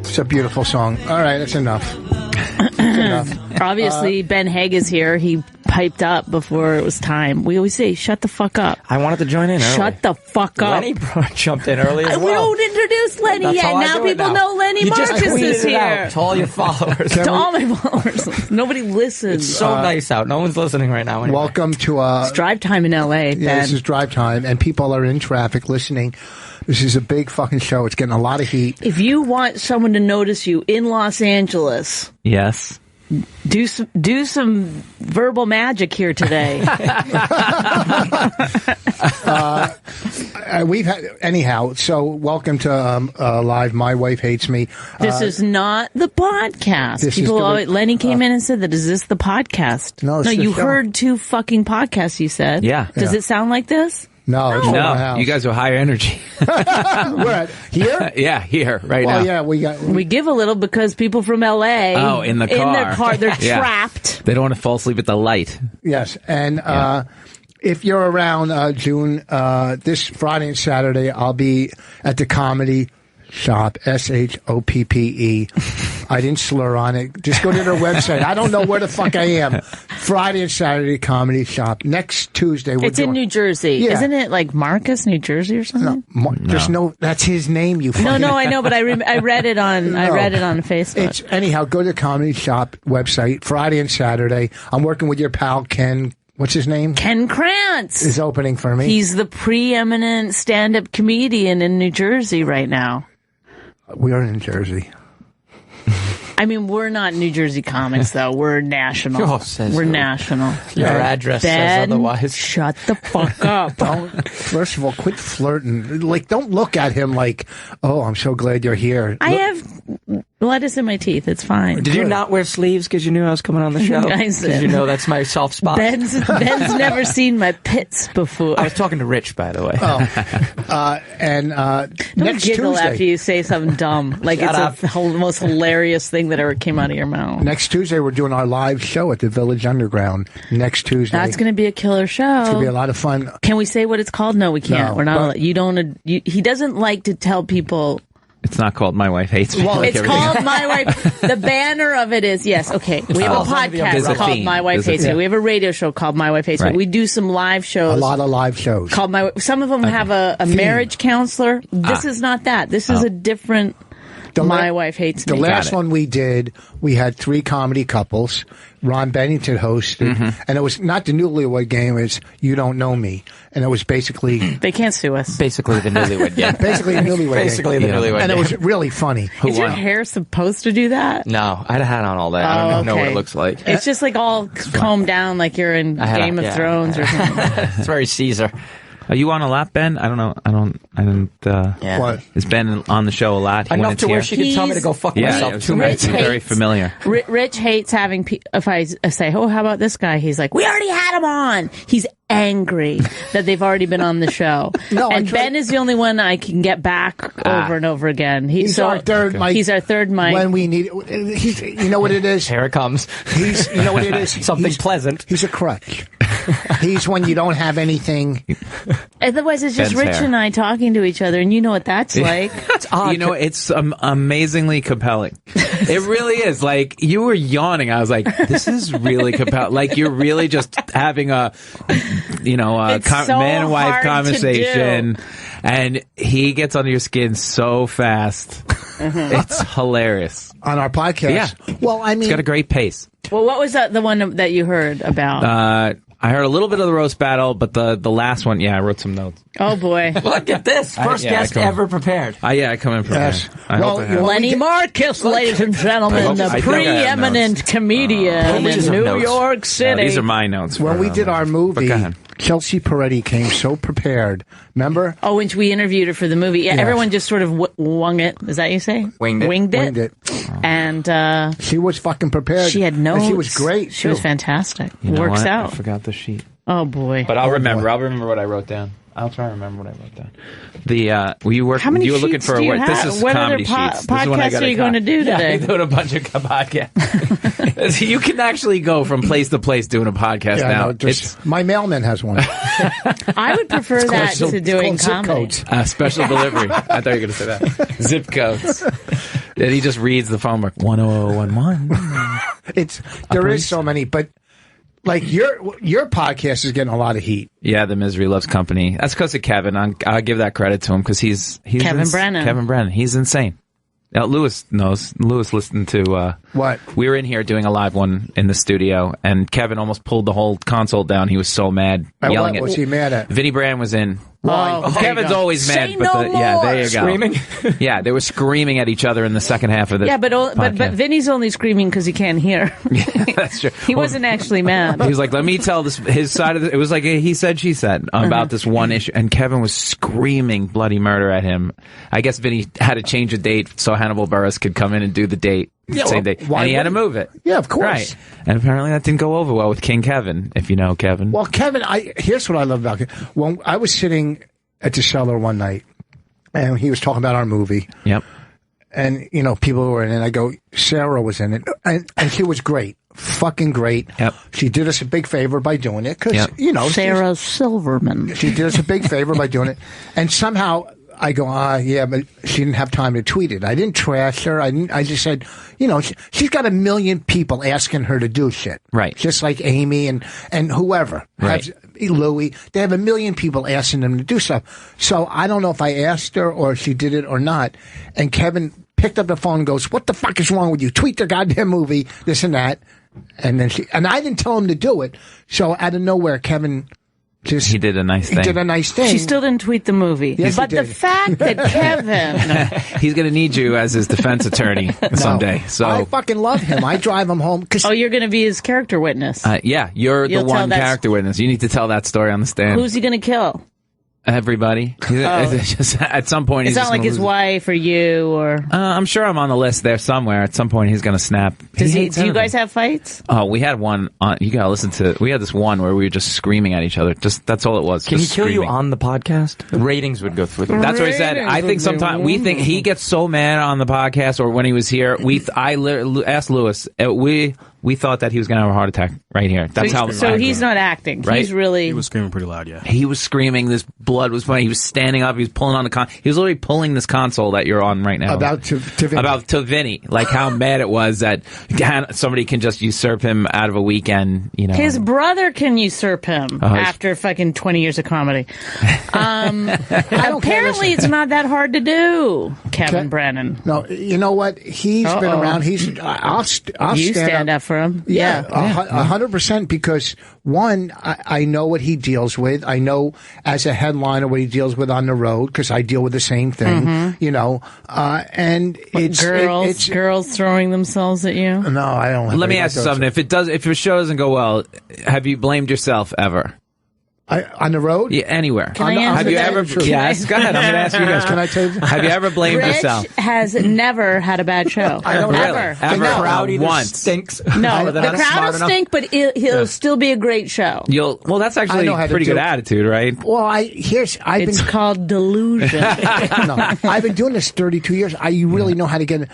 It's a beautiful song. All right, that's enough. That's enough. Obviously, Ben Haig is here. He piped up before it was time. We always say, shut the fuck up. I wanted to join in early. Shut the fuck up. Lenny jumped in early as well. We don't introduce Lenny That's yet. how I Now do it people now. know Lenny You just Marcus tweeted is it here. out to all your followers. To all my followers. Nobody listens. It's so nice out. No one's listening right now. Anyway. Welcome to It's drive time in L.A., Ben. Yeah, this is drive time, and people are in traffic listening. This is a big fucking show. It's getting a lot of heat. If you want someone to notice you in Los Angeles, yes, do some verbal magic here today. We've had anyhow. So welcome to live. My wife hates me. This is not the podcast. People always, Lenny came in and said that. Is this the podcast? No, you heard 2 fucking podcasts. You said, yeah. Does it sound like this? No, it's from my house. You guys are higher energy. We're at here. Yeah, here right now. Yeah, we give a little because people from LA. Oh, in their car, they're trapped. They don't want to fall asleep at the light. Yes, and if you're around June, this Friday and Saturday, I'll be at the Comedy Shop. SHOPPE. I didn't slur on it. Just go to their website. I don't know where the fuck I am. Friday and Saturday Comedy Shop. Next Tuesday, it's in New Jersey. Yeah. Isn't it like Marcus, New Jersey or something? No. That's his name. You fucking No, I know, but I read it on I read it on Facebook. Anyhow, go to the Comedy Shop website Friday and Saturday. I'm working with your pal Ken. What's his name? Ken Krantz is opening for me. He's the preeminent stand-up comedian in New Jersey right now. We are in New Jersey. I mean, we're not New Jersey comics, though. We're national. We're national. Your address says otherwise. Shut the fuck up. First of all, quit flirting. Like, don't look at him like, oh, I'm so glad you're here. I have lettuce in my teeth. It's fine. Did you not wear sleeves because you knew I was coming on the show? Because you know that's my soft spot. Ben's never seen my pits before. I was talking to Rich, by the way. Don't next giggle Tuesday. after you say something dumb. Like it's the most hilarious thing that ever came out of your mouth. Next Tuesday, we're doing our live show at the Village Underground. Next Tuesday. That's going to be a killer show. It's going to be a lot of fun. Can we say what it's called? No, we can't. No, We're not. You don't. He doesn't like to tell people. It's not called My Wife Hates Me. Well, it's called My Wife. The banner of it is, yes, okay. We have a podcast called My Wife Hates Me. We have a radio show called My Wife Hates Me. We do some live shows. A lot of live shows. Called some of them have a marriage counselor. This is not that. This is a different My Wife Hates Me. The last one we did, we had 3 comedy couples. Ron Bennington hosted, and it was not the Newlywed Game, it's You Don't Know Me. And it was basically... They can't sue us. Basically the Newlywed Game. Basically the Newlywed Game. Basically the Newlywed Game. And it was really funny. Is your hair supposed to do that? No, I had a hat on all day. I don't even know what it looks like. It's just like all combed down like you're in Game of Thrones or something. It's very Caesar. Are you on a lot, Ben? I don't know. I didn't. What? Is Ben on the show a lot? Enough to where she could tell me to go fuck myself 2 minutes. Very familiar. Rich hates having. If I say, "Oh, how about this guy?" He's like, "We already had him on." He's angry that they've already been on the show. And Ben is the only one I can get back over and over again. He's our third mic. He's our third mic. When we need you know what it is? Here it comes. You know what it is? Something pleasant. He's a crutch. He's when you don't have anything. Otherwise, it's just Ben's Rich hair. and I talking to each other, and you know what that's like. It's odd. You know, it's amazingly compelling. It really is. Like, you were yawning. I was like, this is really compelling. Like, you're really just having a so man and wife hard to conversation. do. And he gets under your skin so fast. It's hilarious. On our podcast. Yeah. Well, I mean, It's got a great pace. Well, what was the one that you heard about? I heard a little bit of the roast battle, but the last one, I wrote some notes. Oh, boy. Look at this. First guest ever prepared. I come in prepared. Yes. I hope I have. Lenny Marcus, ladies and gentlemen, the I think I have preeminent notes. comedian in New York City. These are my notes. when we did our movie, Go ahead. Chelsea Peretti came so prepared. Remember? Oh, when we interviewed her for the movie. Yeah, everyone just sort of wung it. Is that you say? Winged it. Winged it. And She was fucking prepared. she had notes. And she was great. She was too. fantastic. You know Works what? out. I forgot the sheet. Oh, boy. But I'll remember. boy. I'll remember what I wrote down. I'll try to remember what I wrote down. You were How many looking sheets for do you what? have? This is What comedy other sheets. This is when I podcasts got are you going to do today? I'm doing a bunch of podcasts. You can actually go from place to place doing a podcast Yeah, now. no, my mailman has one. I would prefer that to doing zip comedy. codes. Special delivery. I thought you were going to say that. Zip codes. And he just reads the phone book 10011. There is so many, but like your podcast is getting a lot of heat. Yeah, the Misery Loves Company. That's because of Kevin. I'll give that credit to him because he's Kevin Brennan. Kevin Brennan. He's insane. Now, Lewis knows. Lewis listened to what? We were in here doing a live one in the studio, and Kevin almost pulled the whole console down. He was so mad, yelling what was he mad at? Vinnie Brand was in. Kevin's always mad. Say no more. Yeah, there you go. Screaming? Yeah, they were screaming at each other in the second half of the but Vinny's only screaming because he can't hear. Yeah, that's true. He wasn't actually mad. He was like, let me tell his side of it. It was like a he said, she said about this one issue. And Kevin was screaming bloody murder at him. I guess Vinny had to change a date so Hannibal Buress could come in and do the date. Same day. And he had to move it. Yeah, of course. Right. And apparently that didn't go over well with King Kevin, if you know Kevin. Well, Kevin, here's what I love about Kevin. When I was sitting at the cellar one night, and he was talking about our movie. Yep. And, people were in it, and I go, Sarah was in it, and she was great. Fucking great. Yep. She did us a big favor by doing it, because, Sarah Silverman. She did us a big favor by doing it. And somehow I go, yeah, but she didn't have time to tweet it. I didn't trash her. I just said, she's got 1 million people asking her to do shit. Right. Just like Amy and whoever. Right. Louie. They have 1 million people asking them to do stuff. So I don't know if I asked her or she did it or not. And Kevin picked up the phone and goes, what the fuck is wrong with you? Tweet the goddamn movie, this and that. And then and I didn't tell him to do it. So out of nowhere, Kevin he did a nice thing. He did a nice thing. She still didn't tweet the movie. Yes, but the fact that Kevin... He's going to need you as his defense attorney someday. So I fucking love him. I drive him home. You're going to be his character witness. Yeah, you're the one character witness. You need to tell that story on the stand. Who's he going to kill? Everybody. Just, at some point, it's not like his wife or you or. I'm sure I'm on the list there somewhere. At some point, he's going to snap. Do you guys have fights? Oh, we had one. You got to listen to. We had this one where we were just screaming at each other. That's all it was. Can he kill you on the podcast? The ratings would go through. That's what he said. I think sometimes we think he gets so mad on the podcast or when he was here. I asked Lewis. We thought that he was going to have a heart attack right here. That's so he's not acting. Right? He was screaming pretty loud, yeah. He was screaming. This blood was funny. He was standing up. He was pulling on the he was literally pulling this console that you're on right now. About to Vinny. About to Vinny. Like how mad it was that somebody can just usurp him out of a weekend, His brother can usurp him after fucking 20 years of comedy. Apparently it's not that hard to do, Kevin Brennan. No, you know what? He's been around. I'll stand up for him. Yeah, 100%, because one, I know what he deals with. I know as a headliner what he deals with on the road, because I deal with the same thing, and it's girls throwing themselves at you. No, I don't. Let me ask you something. If your show doesn't go well, have you blamed yourself ever? On the road? Yeah, anywhere. Can I answer have you that? ever? Yes, go ahead. I'm going to ask you guys. Can I tell you? Have you ever blamed Rich yourself? has never had a bad show. I don't ever. Ever. The crowd either once. stinks. No, the crowd will stink, but he'll still be a great show. Well, that's actually a pretty good attitude, right? Well, It's called delusion. No, I've been doing this 32 years. I really know how to get it.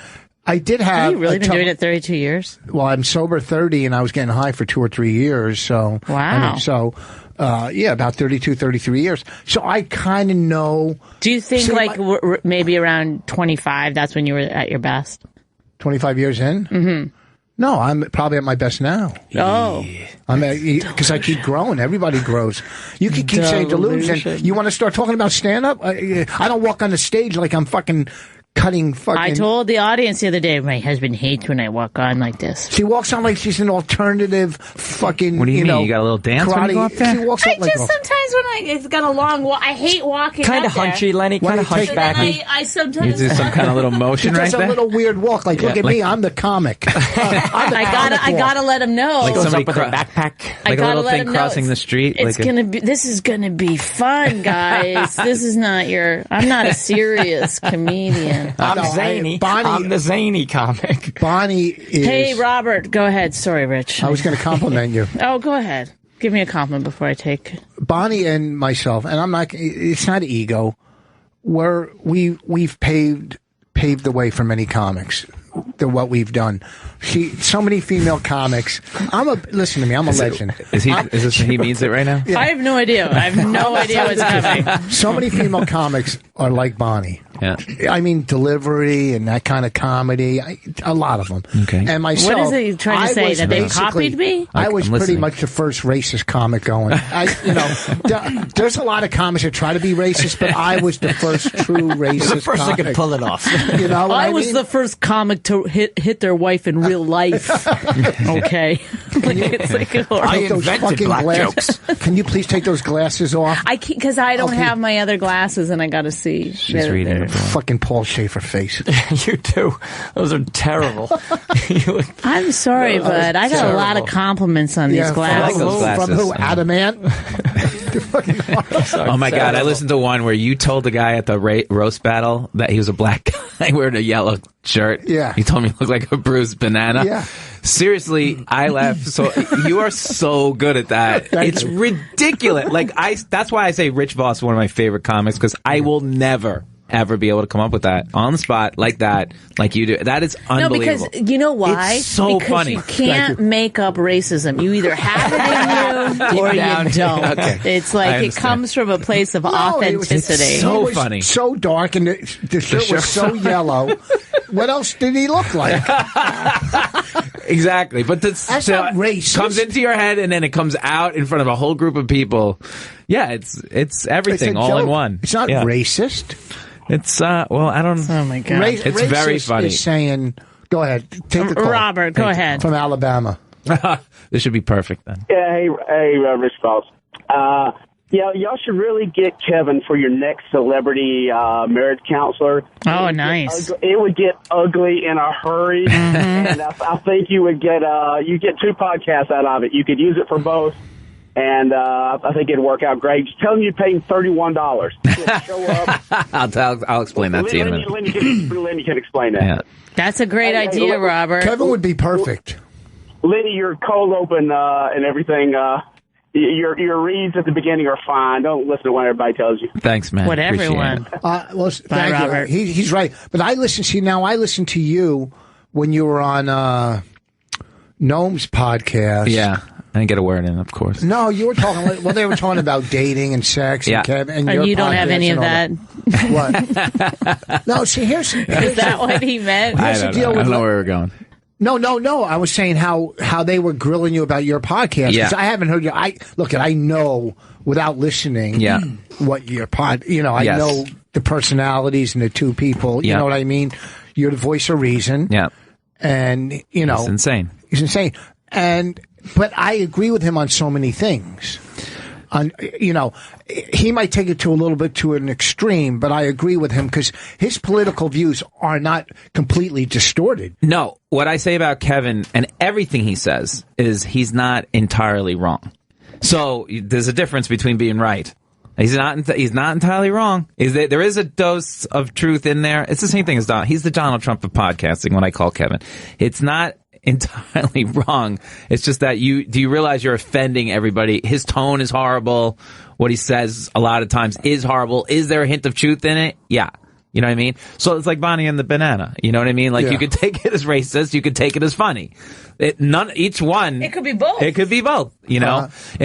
I did have. Have you really been doing it 32 years? Well, I'm sober 30, and I was getting high for 2 or 3 years. So wow. About 32, 33 years. So I kind of know. Do you think maybe around 25, that's when you were at your best? 25 years in? Mm-hmm. No, I'm probably at my best now. Oh. Because I keep growing. Everybody grows. You can keep saying delusion. You want to start talking about stand-up? I don't walk on the stage like I'm fucking cutting fucking... I told the audience the other day, my husband hates when I walk on like this. She walks on like she's an alternative fucking... What do you mean? You got a little dance karate. When you go up there? She walks sometimes when it's got a long walk, I hate walking kind of hunchy, Lenny, kind of hunchbacky. I sometimes... You do some kind of little motion right there? She does a little weird walk, look at me, I'm the comic. I gotta let him know. Like somebody with a backpack. Like a little thing crossing the street? This is gonna be fun, guys. This is not I'm not a serious comedian. I'm zany. I'm the zany comic. Bonnie is... Hey, Robert, go ahead. Sorry, Rich. I was going to compliment you. Oh, go ahead. Give me a compliment before I take... Bonnie and myself, and I'm not... It's not ego. We've paved the way for many comics. What we've done. So many female comics. Listen to me, I'm a legend. He means it right now? Yeah. I have no idea. I have no idea what's coming. So many female comics are like Bonnie. I mean, delivery and that kind of comedy. A lot of them. Okay. And myself, what is it you're trying to say? That they copied me? I was pretty much the first racist comic going. There's a lot of comics that try to be racist, but I was the first true racist the first comic. that could pull it off. You know what I was the first comic to hit their wife in real life. Okay. It's like I invented black jokes. Can you please take those glasses off? I can't, because I don't have my other glasses and I gotta see. She's reading it. Fucking Paul Schaefer face. You do. Those are terrible. I'm sorry, but I got a lot of compliments on these glasses. I like those glasses. From who? Adamant? Oh my God! I listened to one where you told the guy at the roast battle that he was a black guy wearing a yellow shirt. Yeah. He told me he looked like a bruised banana. Yeah. Seriously, I laughed. So you are so good at that. It's ridiculous. That's why I say Rich Voss is one of my favorite comics, because I will never ever be able to come up with that on the spot like that, like you do. That is unbelievable. No, because you know why? It's so because funny. You can't make up racism. You either have it in you or you don't. Okay. It's like it comes from a place of authenticity. It's so funny. So dark, and the shirt was so yellow. What else did he look like? Exactly, but that's not racist. Comes into your head and then it comes out in front of a whole group of people. Yeah, it's everything all in one. It's not racist. It's well, I don't. Oh my God, it's very funny. Is saying, go ahead, take the call. Robert, go ahead. From Alabama. This should be perfect then. Yeah, hey, Rich Voss. Y'all should really get Kevin for your next celebrity marriage counselor. Oh, nice. It would get ugly in a hurry, and I think you would get 2 podcasts out of it. You could use it for both, and I think it'd work out great. Just tell him you pay him $31. Show up. I'll explain that to you in a minute. Lenny can explain that. Yeah. That's a great idea, Robert. Kevin would be perfect. Lenny, your cold open and everything. Your reads at the beginning are fine. Don't listen to what everybody tells you. Than's, man. What everyone. Thank Robert. you. He's right. But I listen to you when you were on Noam's podcast. Yeah. I didn't get a word in, of course. No, you were talking. Well, they were talking about dating and sex. Yeah. And Kevin, And you don't have any of that. What? No. See, here's Is that what he meant? I don't know where we're going. No. I was saying how they were grilling you about your podcast. Yeah. I haven't heard you. I know without listening. Yeah. What your pod. I know the personalities and the two people. You know what I mean. You're the voice of reason. Yeah. And it's insane. He's insane. But I agree with him on so many things. He might take it to an extreme, but I agree with him because his political views are not completely distorted. No, what I say about Kevin and everything he says is he's not entirely wrong. So there's a difference between being right. He's not entirely wrong. There is a dose of truth in there. It's the same thing as Donald. He's the Donald Trump of podcasting when I call Kevin. It's not entirely wrong. It's just that do you realize you're offending everybody? His tone is horrible. What he says a lot of times is horrible. Is there a hint of truth in it? Yeah. You know what I mean? So it's like Bonnie and the banana. You know what I mean? Like you could take it as racist. You could take it as funny. Each one. It could be both. It could be both. In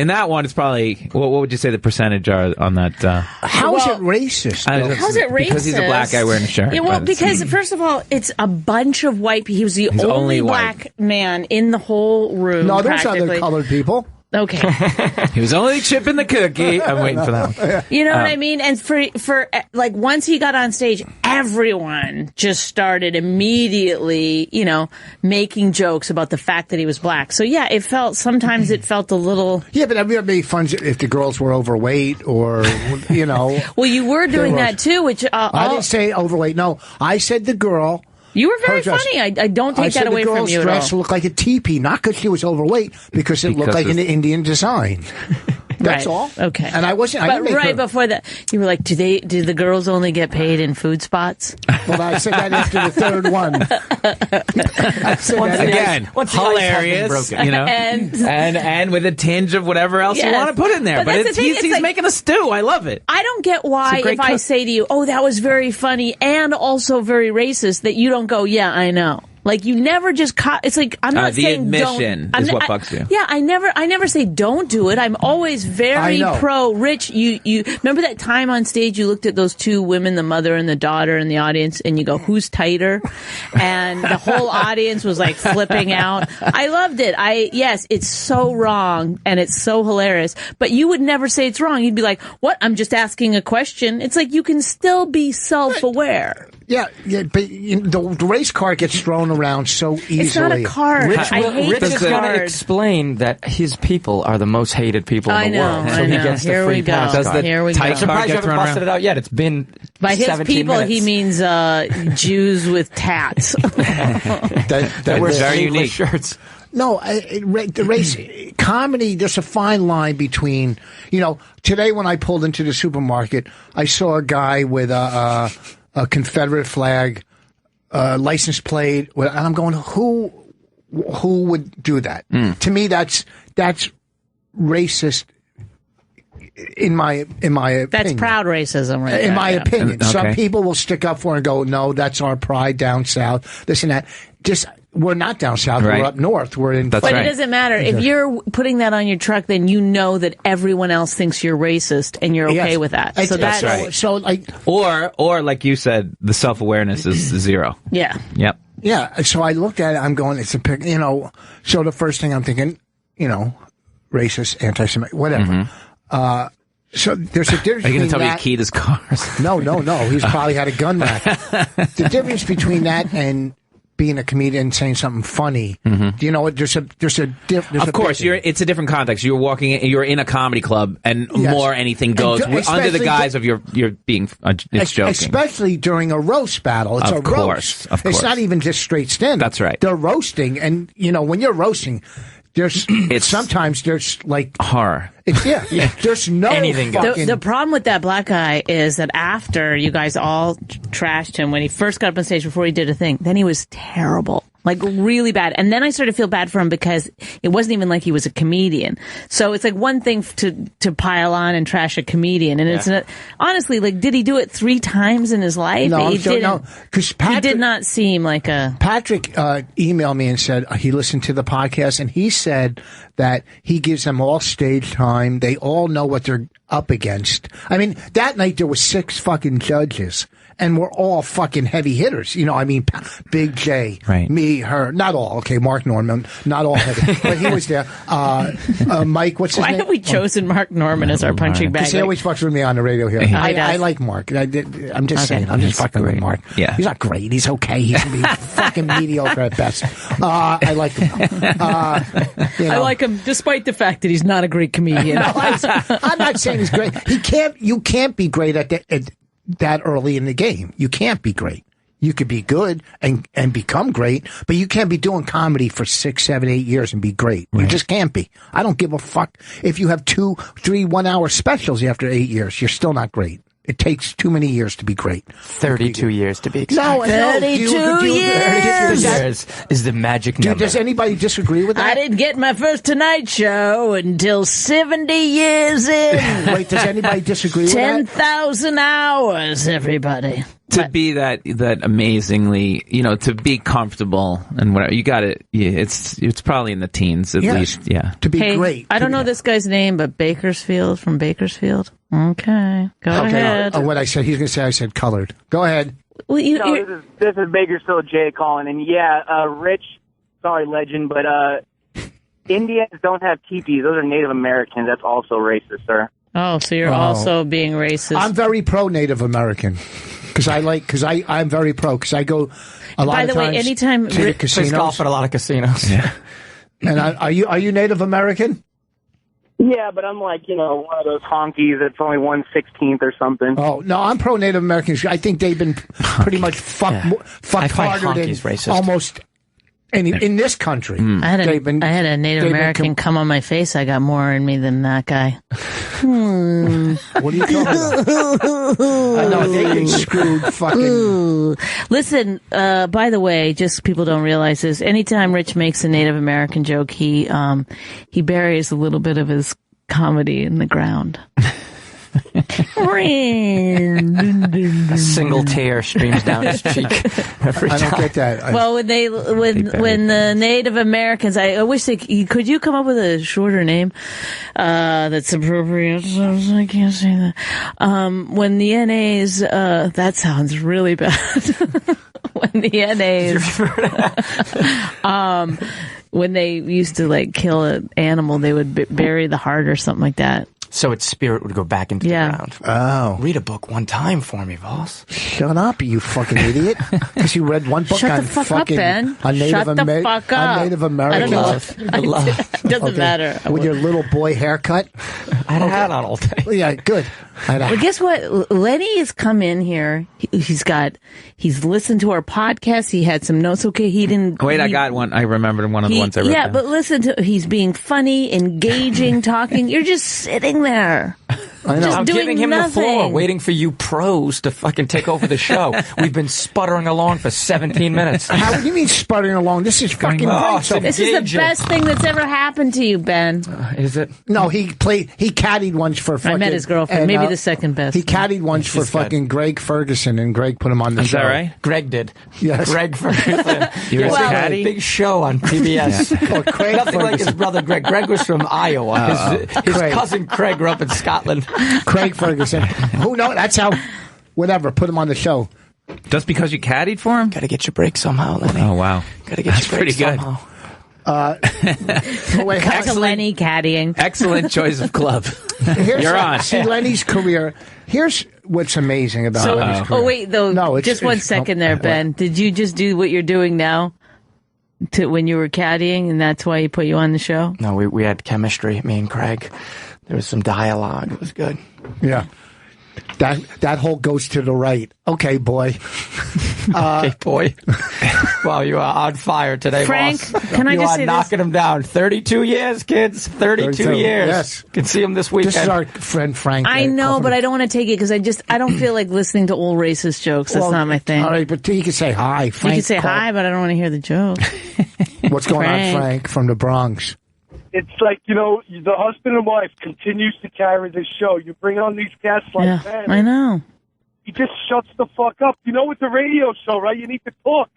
that one, it's probably, what would you say the percentage are on that? How is it racist? How's it racist? Because he's a black guy wearing a shirt. Yeah, well, because first of all, it's a bunch of white people. He was the only black man in the whole room. No, there's other colored people. Okay. He was only chipping the cookie. I'm waiting for that one. You know what I mean? And for once he got on stage, everyone just started immediately, making jokes about the fact that he was black. So yeah, sometimes it felt a little. Yeah, but everybody made fun if the girls were overweight or, Well, you were doing that too, which I didn't say overweight. No, I said the girl. You were very funny. I don't take that away from you at all. The girl's dress looked like a teepee, not because she was overweight, because it looked like an Indian design. That's all. Okay. And I wasn't. But before that, you were like, "Do the girls only get paid in food spots?" Well, I said that after the third one. Again, hilarious, and with a tinge of whatever else you want to put in there. But he's making a stew. I love it. I don't get why if I say to you, "Oh, that was very funny and also very racist," that you don't go, "Yeah, I know." Like you never just it's like I'm not the saying admission don't. is what bugs you. Yeah, I never say don't do it. I'm always very pro. Rich, you remember that time on stage you looked at those two women, the mother and the daughter in the audience, and you go, who's tighter? And the whole audience was like flipping out. I loved it. Yes, it's so wrong and it's so hilarious, but you would never say it's wrong. You'd be like, what? I'm just asking a question. It's like you can still be self-aware. Yeah, but the race card gets thrown around so easily. It's not a card. Rich is going to explain that his people are the most hated people in the world. So he gets the free pass card. Here we go. I'm surprised you haven't busted it out yet. It's been by his 17 people, minutes. he means Jews with tats. that wear very unique shirts. No, the race comedy. There's a fine line between, today when I pulled into the supermarket, I saw a guy with a Confederate flag, license plate, and I'm going, who would do that? To me, that's racist. In my opinion, that's proud racism, right? In my opinion, Okay. some people will stick up for it and go, no, that's our pride down south. This and that. We're not down south. Right. We're up north. We're in. That's But right. it doesn't matter. If you're putting that on your truck, then you know that everyone else thinks you're racist, and you're okay with that. So that's right. So like, or like you said, the self-awareness is zero. Yeah. Yep. yeah. So I looked at it. I'm going. It's a pic. So the first thing I'm thinking, racist, anti-Semitic, whatever. So there's a difference. Are you going to tell me that, he keyed his cars? No. He's probably had a gun rack. The difference between that and being a comedian saying something funny, you know what? There's a difference. Of course, it's a different context. You're in a comedy club, and more anything goes under the guise of you're being it's joking. Especially during a roast battle, it's Of a course. roast. It's not even just straight stand. That's right. They're roasting, and when you're roasting, sometimes there's like horror. There's no anything goes. The problem with that black guy is that after you guys all trashed him when he first got up on stage before he did a thing, then he was terrible. Like really bad. And then I started to feel bad for him because it wasn't even like he was a comedian. So it's like one thing to pile on and trash a comedian. And it's honestly, like, did he do it 3 times in his life? No, he didn't. No, because he did not seem like a... Patrick emailed me and said he listened to the podcast, and he said that he gives them all stage time. They all know what they're up against. I mean, that night there was 6 fucking judges. And we're all fucking heavy hitters. Big J, right. Me, her, not all. Okay, Mark Norman, not all heavy. But he was there. Mike, what's his name? Why have we chosen Mark Norman as our punching bag? Because he always fucks with me on the radio here. I like Mark. I'm just saying. I'm just fucking with Mark. Yeah. He's not great. He's okay. He's fucking mediocre at best. I like him. I like him despite the fact that he's not a great comedian. No, I'm not saying he's great. You can't be great at that early in the game. You can't be great. You could be good and become great, but you can't be doing comedy for 6, 7, 8 years and be great. Right. You just can't be. I don't give a fuck if you have 2, 3 1-hour specials after 8 years. You're still not great. It takes too many years to be great. 32 years to be exact. No, 32 years is the magic number. Does anybody disagree with that? I didn't get my first Tonight Show until 70 years in. Wait, does anybody disagree with that? 10,000 hours, everybody. To be that amazingly, to be comfortable and whatever, you got it. Yeah, it's probably in the teens at least. Yeah. To be great. I don't know this guy's name, but Bakersfield from Bakersfield. Okay. Go ahead. What I said, he's going to say I said colored. Go ahead. Well, this is Bakersfield Jay calling, and Rich, sorry, legend, but Indians don't have teepees. Those are Native Americans. That's also racist, sir. Oh, so you're also being racist. I'm very pro Native American. Because I'm very pro. Because I go a lot of times. By the way, anytime to the casinos. Plays golf at a lot of casinos. Yeah. And are you Native American? Yeah, but I'm like, one of those honkies that's only 1/16 or something. Oh, no, I'm pro Native Americans. I think they've been pretty much fucked harder than racist. Almost in this country. I had a Native American come on my face. I got more in me than that guy. What are you talking about? I know, they get screwed fucking. Listen, by the way, just people don't realize this. Anytime Rich makes a Native American joke, he buries a little bit of his comedy in the ground. A single tear streams down his cheek every time. I don't get that. Well, when the Native Americans, I wish could you come up with a shorter name that's appropriate? I can't say that. When the NAs, that sounds really bad. When the NAs, when they used to like kill an animal, they would bury the heart or something like that. So its spirit would go back into the ground. Oh. Read a book one time for me, Vos. Shut up, you fucking idiot. Because you read one book Shut on the fuck fucking... up, Ben. On Native Shut the fuck up. On Native Americans. I love. It doesn't matter. With your little boy haircut. I had a hat on all day. Yeah, good. Well, guess what? Lenny has come in here. He's listened to our podcast. He had some notes. Okay, he didn't. Wait, I got one. I remembered one of the ones I wrote down. But listen to, he's being funny, engaging, talking. You're just sitting there. I know. Just I'm doing giving him nothing. the floor, waiting for you pros to fucking take over the show. We've been sputtering along for 17 minutes. How do you mean sputtering along? This is fucking great. So This is the best thing that's ever happened to you, Ben. Is it? no, he caddied once for fucking... I met his girlfriend. and, Maybe the second best. He caddied once for fucking Greg Ferguson, and Greg put him on the Is show. that right? Greg did. Yes. Greg Ferguson. You were a caddy? Big show on PBS. Oh, Craig Nothing like his Ferguson. brother Greg. Greg was from Iowa. His Craig. cousin Craig grew up in Scotland. Craig Ferguson. Who knows? That's how... Whatever, put him on the show. Just because you caddied for him? Gotta get your break somehow, Lenny. Oh, wow. Gotta get That's your break pretty good. somehow. Wait, Back to Lenny caddying. Excellent choice of club. You're on. See, Lenny's career... Here's what's amazing about Lenny's career. Oh, wait, though. No, just one second there, Ben. Did you just do what you're doing now when you were caddying, and that's why he put you on the show? No, we had chemistry, me and Craig. There was some dialogue. It was good. Yeah. That hole goes to the right. Okay, boy. Okay, boy. Wow, you are on fire today, Frank, boss. can I you just are say knocking him down. 32 years, kids. 32 years. Yes. Can see him this weekend. This is our friend Frank. I know, but I don't want to take it because I don't feel like listening to old racist jokes. That's not my thing. All right, but he can say hi. Frank, You can say hi, but I don't want to hear the joke. What's going on, Frank, from the Bronx? It's like, the husband and wife continues to carry this show. You bring on these guests like that. I know. He just shuts the fuck up. It's a radio show, right? You need to talk.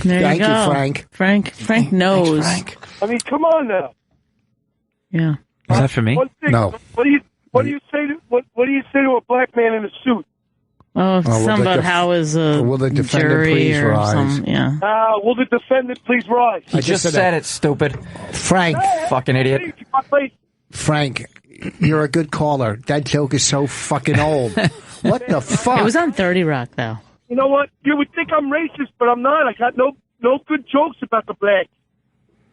There Thank you you, go. Frank. Frank knows. Thanks, Frank. I mean, come on now. Yeah. Is that for me? One thing, No. What do you say to a black man in a suit? Oh, will some the about how is a will the defendant jury please or rise? some, yeah. Will the defendant please rise? He just said it, stupid. Frank, Fucking idiot. Frank, you're a good caller. That joke is so fucking old. What the fuck? It was on 30 Rock, though. You know what? You would think I'm racist, but I'm not. I got no good jokes about the black.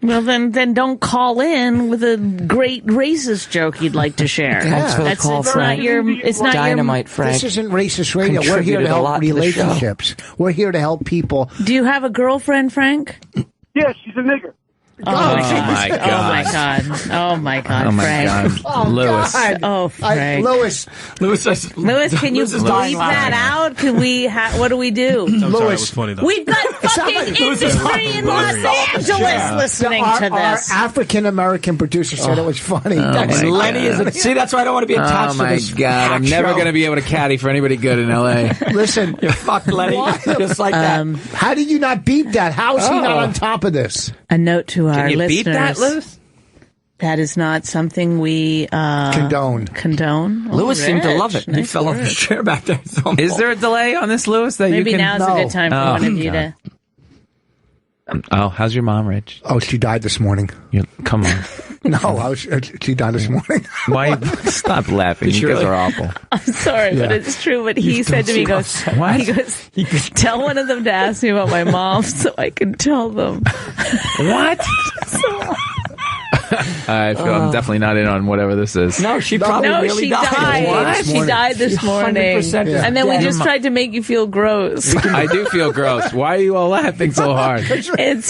Well, then don't call in with a great racist joke you'd like to share. Thanks for the call, Frank. It's not Dynamite, Frank. This isn't racist radio. We're here to Contributed a lot help to the relationships. We're here to help people. Do you have a girlfriend, Frank? Yeah, she's a nigger. Oh, my my God. God. Oh, my God, Oh, my Frank. God. Lewis. God. Oh, Frank. Lewis, Lewis, can you bleep that out? Can we? What do we do? I'm sorry, it was funny though. We've got fucking industry in Los Angeles listening to our this. African American producer said it was funny. And Lenny is see, that's why I don't want to be attached Oh to my this. God! I'm never going to be able to caddy for anybody good in LA. Listen, You fucked Lenny just like that. how did you not beat that? How is he not on top of this? A note to our Can you listeners. beat that, Lewis? That is not something we Condone. Oh, Lewis seemed to love it. He Nice fell off word. his chair back there. Is there a delay on this, Lewis? That Maybe you can? now's a good time for Oh, one of you God. to. Oh, how's your mom, Rich? Oh, she died this morning. Come on. No, she died this morning. Why? Stop laughing. You guys are awful. I'm sorry, but it's true. But he said to me, he goes, tell one of them to ask me about my mom so I can tell them. What? I feel I'm definitely not in on whatever this is. No, she probably No, really she died. died. What? She died this morning. 100% Yeah. And then we just tried to make you feel gross. I do feel gross. Why are you all laughing so hard?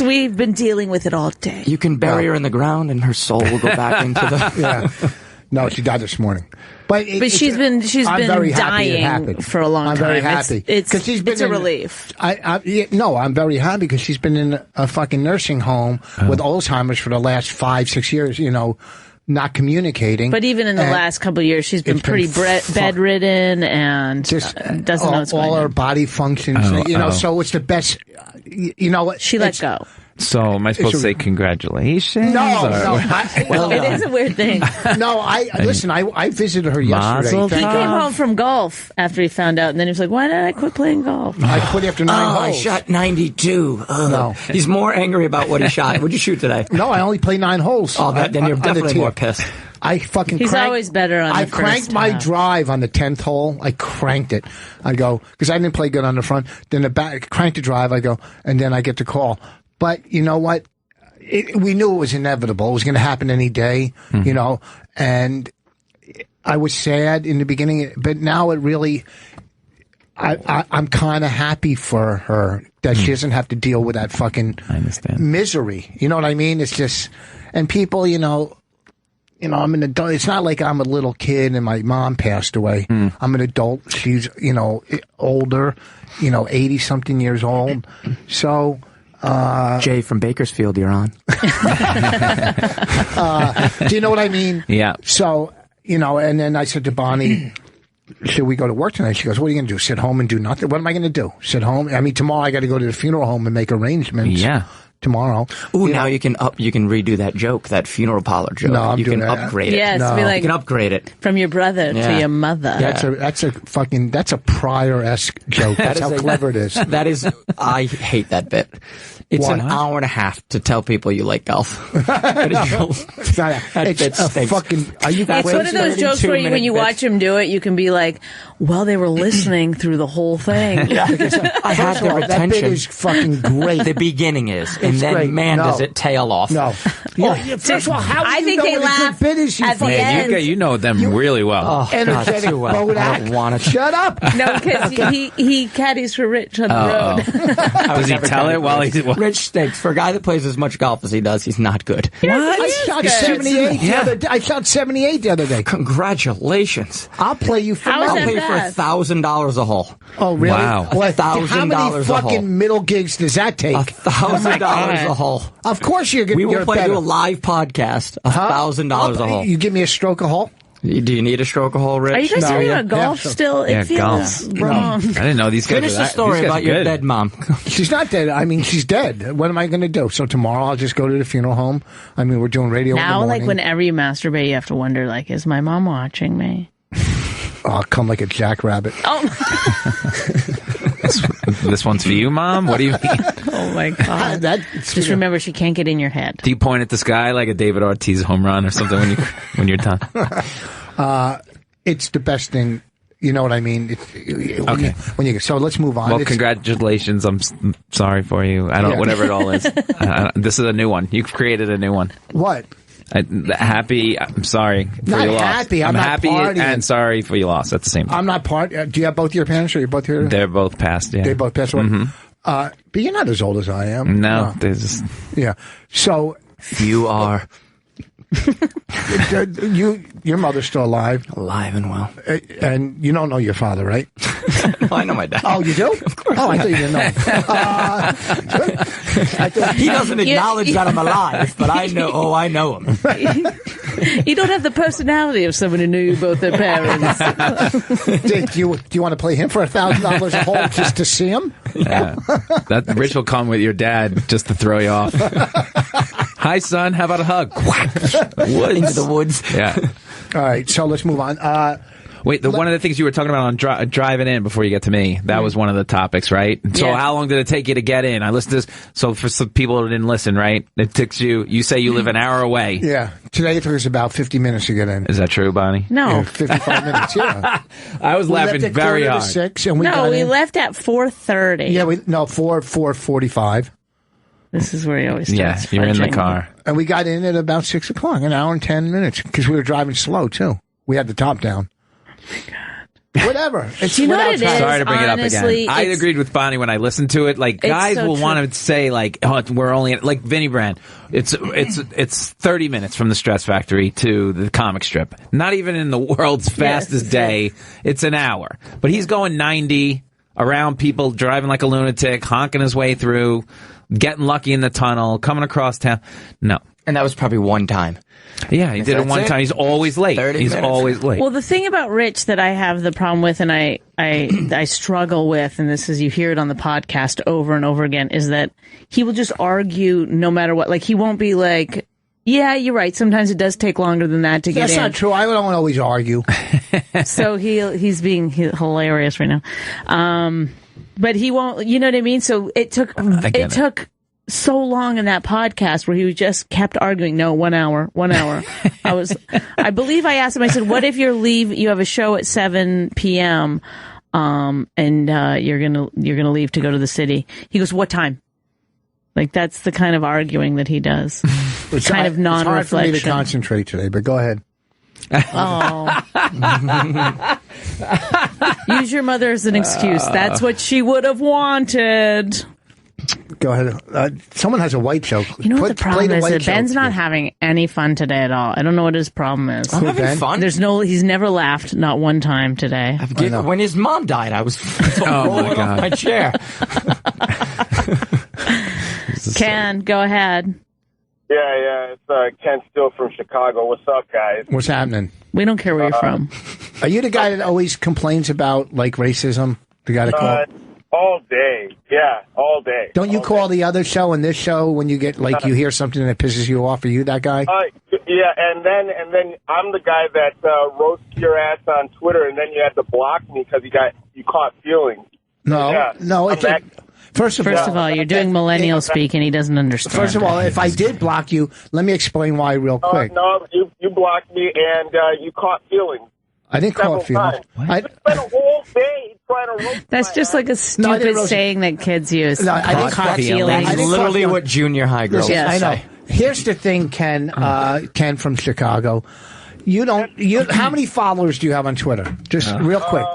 We've been dealing with it all day. You can bury her in the ground and her soul will go back into the... Yeah. No, she died this morning. But she's been I'm very happy it dying happened. for a long time. I'm very happy. It's she's been a in- relief. I'm very happy because she's been in a fucking nursing home with Alzheimer's for the last 5-6 years, not communicating. But even in the last couple of years, she's been pretty bedridden and just doesn't know what's going all on. her body functions. So it's the best. You know what? She let go. So am I supposed to say congratulations? No. It is a weird thing. No, listen, I visited her yesterday. He came home from golf after he found out, and then he was like, why did I quit playing golf? I quit after 9 holes. I shot 92. No. He's more angry about what he shot. What'd you shoot today? No, I only played 9 holes. Oh, then you're definitely more pissed. He's always better on the first cranked my drive on the 10th hole. I cranked it. I go, because I didn't play good on the front. Then the back, cranked the drive. I go, and then I get the call. But you know what? We knew it was inevitable. It was going to happen any day, you know, and I was sad in the beginning, but now it really, I'm kind of happy for her that she doesn't have to deal with that fucking misery. You know what I mean? It's just, and people, you know, I'm an adult. It's not like I'm a little kid and my mom passed away. I'm an adult. She's, you know, older, you know, 80-something years old. So, Jay from Bakersfield, you're on. do you know what I mean? Yeah. So, you know, and then I said to Bonnie, should we go to work tonight? She goes, what are you going to do? Sit home and do nothing? What am I going to do? Sit home? I mean, tomorrow I got to go to the funeral home and make arrangements. Yeah. Tomorrow. Ooh, now you can redo that joke, that funeral parlor joke. No, I'm you doing can that. upgrade it. Yes, No. be like, you can upgrade it. From your brother to your mother. That's a Pryor-esque joke. That's how clever it is. That is, I hate that bit. It's an hour and a half to tell people you like golf. It's one of those jokes where when you watch him do it, you can be like, well, they were listening through the whole thing. I had their attention. That bit is fucking great. The beginning is, and then great. does it tail off? No. First of all, how do I you think know they what a laugh good bit is? at the end. You know them really well. Energetic too well. Bodak. I don't want to. Shut up. No, because he caddies for Rich on the road. Does he tell it while he's... Rich stinks. For a guy that plays as much golf as he does, he's not good. What? I shot 78 the other day. I shot 78 the other day. Congratulations. I'll play you for How is I'll that pay bad? for $1,000 a hole. Oh, really? Wow. Well, $1,000 how many a hole. fucking middle gigs does that take? $1,000 a hole. Of course you're going to We will play you a live podcast. $1,000 a hole. You give me a stroke a hole? Do you need a stroke a hole, Rich? Are you guys talking about golf still? It feels wrong. I didn't know these guys Finish were the story about your dead mom. She's not dead. I mean, she's dead. What am I going to do? So tomorrow I'll just go to the funeral home. I mean, we're doing radio in the Now, morning. like, whenever you masturbate, you have to wonder, like, is my mom watching me? I'll come like a jackrabbit. This one's for you, Mom? What do you mean? Oh, my God. Just remember, she can't get in your head. Do you point at the sky like a David Ortiz home run or something when you're done? It's the best thing. You know what I mean? So let's move on. Well, congratulations. I'm sorry for you. I don't know, whatever it all is. This is a new one. You've created a new one. What? Happy. I'm sorry for your loss. Happy. I'm not happy partying. and sorry for your loss at the same time. I'm not do you have both your parents or you're both here? They're both passed, yeah. They both passed away? Mm-hmm. But you're not as old as I am. No. They're just... Yeah. So... You are... Your mother's still alive. Alive and well. And you don't know your father, right? I know my dad. Oh, you do? Of course. Oh, I thought you didn't know. He doesn't acknowledge that I'm alive, but I know. Oh, I know him. You don't have the personality of someone who knew both their parents. Do you want to play him for $1,000 a hole just to see him? Yeah. That Rich will come with your dad just to throw you off. Hi, son. How about a hug? Into the woods. Yeah. All right. So let's move on. Wait, one of the things you were talking about on driving in before you get to me, that was one of the topics, right? So how long did it take you to get in? I listened to this. So for some people who didn't listen, right? It takes you say you live an hour away. Yeah. Today it took us about 50 minutes to get in. Is that true, Bonnie? No. Yeah, 55 minutes, yeah. I was laughing very hard. 6 and we left at 4:30. Yeah, 4:45. This is where he always starts you're in the fudging. car. And we got in at about 6 o'clock, an hour and 10 minutes, because we were driving slow, too. We had the top down. Whatever. It's you know what it is? Sorry to bring it up Honestly, again. I agreed with Bonnie when I listened to it. Like, guys will want to say, like, oh, we're only like Vinnie Brand. It's 30 minutes from the Stress Factory to the comic strip. Not even in the world's fastest day. It's an hour. But he's going 90 around people, driving like a lunatic, honking his way through, getting lucky in the tunnel, coming across town. No. And that was probably one time. Yeah, he did it one time. He's always late. He's always late. Well, the thing about Rich that I have the problem with, and I struggle with, and this is, you hear it on the podcast over and over again, is that he will just argue no matter what. Like, he won't be like, yeah, you're right. Sometimes it does take longer than that to get in. That's not true. I don't always argue. So he's being hilarious right now. But he won't, you know what I mean? So it took so long in that podcast where he just kept arguing. No, 1 hour. I believe I asked him, I said, what if you have a show at 7 p.m. And you're going to leave to go to the city. He goes, what time? Like, that's the kind of arguing that he does. It's kind of non-reflection. It's hard for me to concentrate today, but go ahead. Oh. Use your mother as an excuse. That's what she would have wanted. Go ahead. Someone has a white joke. You know what the problem is? That Ben's not having any fun today at all. I don't know what his problem is. I'm having fun. He's never laughed, not one time today. When his mom died, I was rolling off my chair. Ken, go ahead. Yeah, it's Ken Still from Chicago. What's up, guys? What's happening? We don't care where you're from. Are you the guy that always complains about, like, racism? The guy that calls? All day. Yeah, all day. Don't you call the other show and this show when you get, like, you hear something that pisses you off? Are you that guy? Yeah, and then I'm the guy that roasts your ass on Twitter, and then you have to block me because you caught feelings. No. First of all, you're doing millennial speak, and he doesn't understand. First of all, if I did block you, let me explain why real quick. No, you blocked me, and you caught feelings. I didn't call it feelings. You spent a whole day trying to roast That's just like a stupid saying that kids use. No, I didn't caught feelings. That's literally what junior high girls say. I know. Here's the thing, Ken from Chicago. How many followers do you have on Twitter? Just real quick.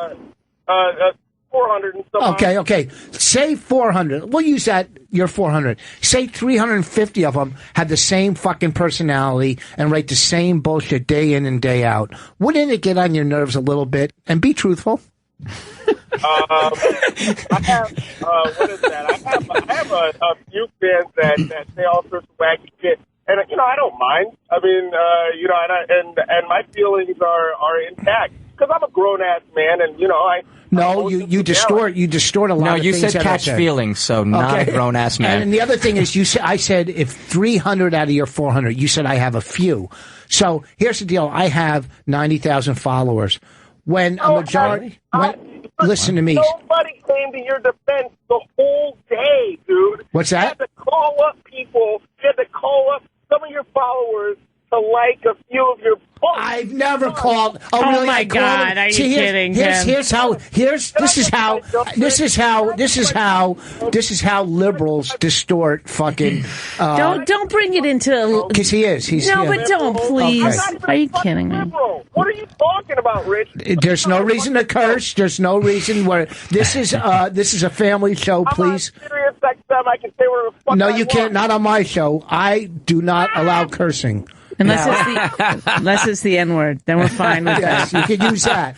400 and something. Okay. Say 400. We'll use that. You're 400. Say 350 of them had the same fucking personality and write the same bullshit day in and day out. Wouldn't it get on your nerves a little bit? And be truthful. I have what is that? I have a few fans that say all sorts of wacky shit, and I don't mind. I mean, and my feelings are intact because I'm a grown ass man, and No, you distort a lot of things. No, you said catch feelings, so not a grown ass man. And the other thing is, I said if 300 out of your 400, you said I have a few. So here's the deal: I have 90,000 followers. When a majority, listen to me. Nobody came to your defense the whole day, dude. What's that? You had to call up people. You had to call up some of your followers to like a few of your posts. I've never called. Oh really, my God! Are you kidding? This is how liberals distort fucking. Don't bring it into. Because he is. But don't, please. Okay. Are you kidding me? What are you talking about, Rich? There's no reason to curse. There's no reason where this is a family show. Please. I'm on Sirius XM. I can say whatever the fuck No, I you want. can't. Not on my show. I do not allow cursing. Unless it's the N-word, then we're fine with that. You could use that.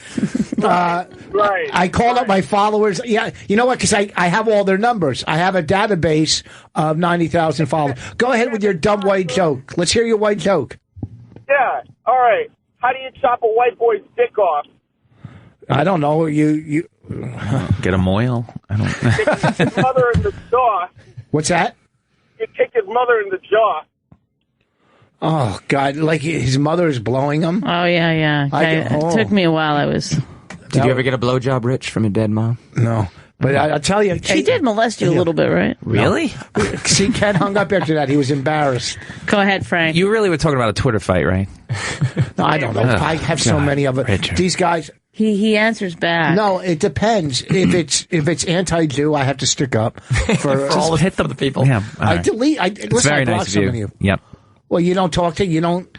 Right. I called up my followers. Yeah, you know what? Because I have all their numbers. I have a database of 90,000 followers. Go ahead with your dumb white joke. Let's hear your white joke. Yeah. All right. How do you chop a white boy's dick off? I don't know. You get a moil. I don't. Kick his mother in the jaw. What's that? You kick his mother in the jaw. Oh God! Like his mother is blowing him. Oh yeah. It took me a while. Did you ever get a blowjob, Rich, from your dead mom? No, but I'll tell you, she did molest you a little bit, right? Really? No. See, Ken hung up after that. He was embarrassed. Go ahead, Frank. You really were talking about a Twitter fight, right? No, I don't know. I have so many of it. Richard. These guys. He answers back. No, it depends. If it's anti-Jew, I have to stick up for all hit the people. Yeah, I delete. It's very nice of you. Yep. Well, you don't talk to. You don't.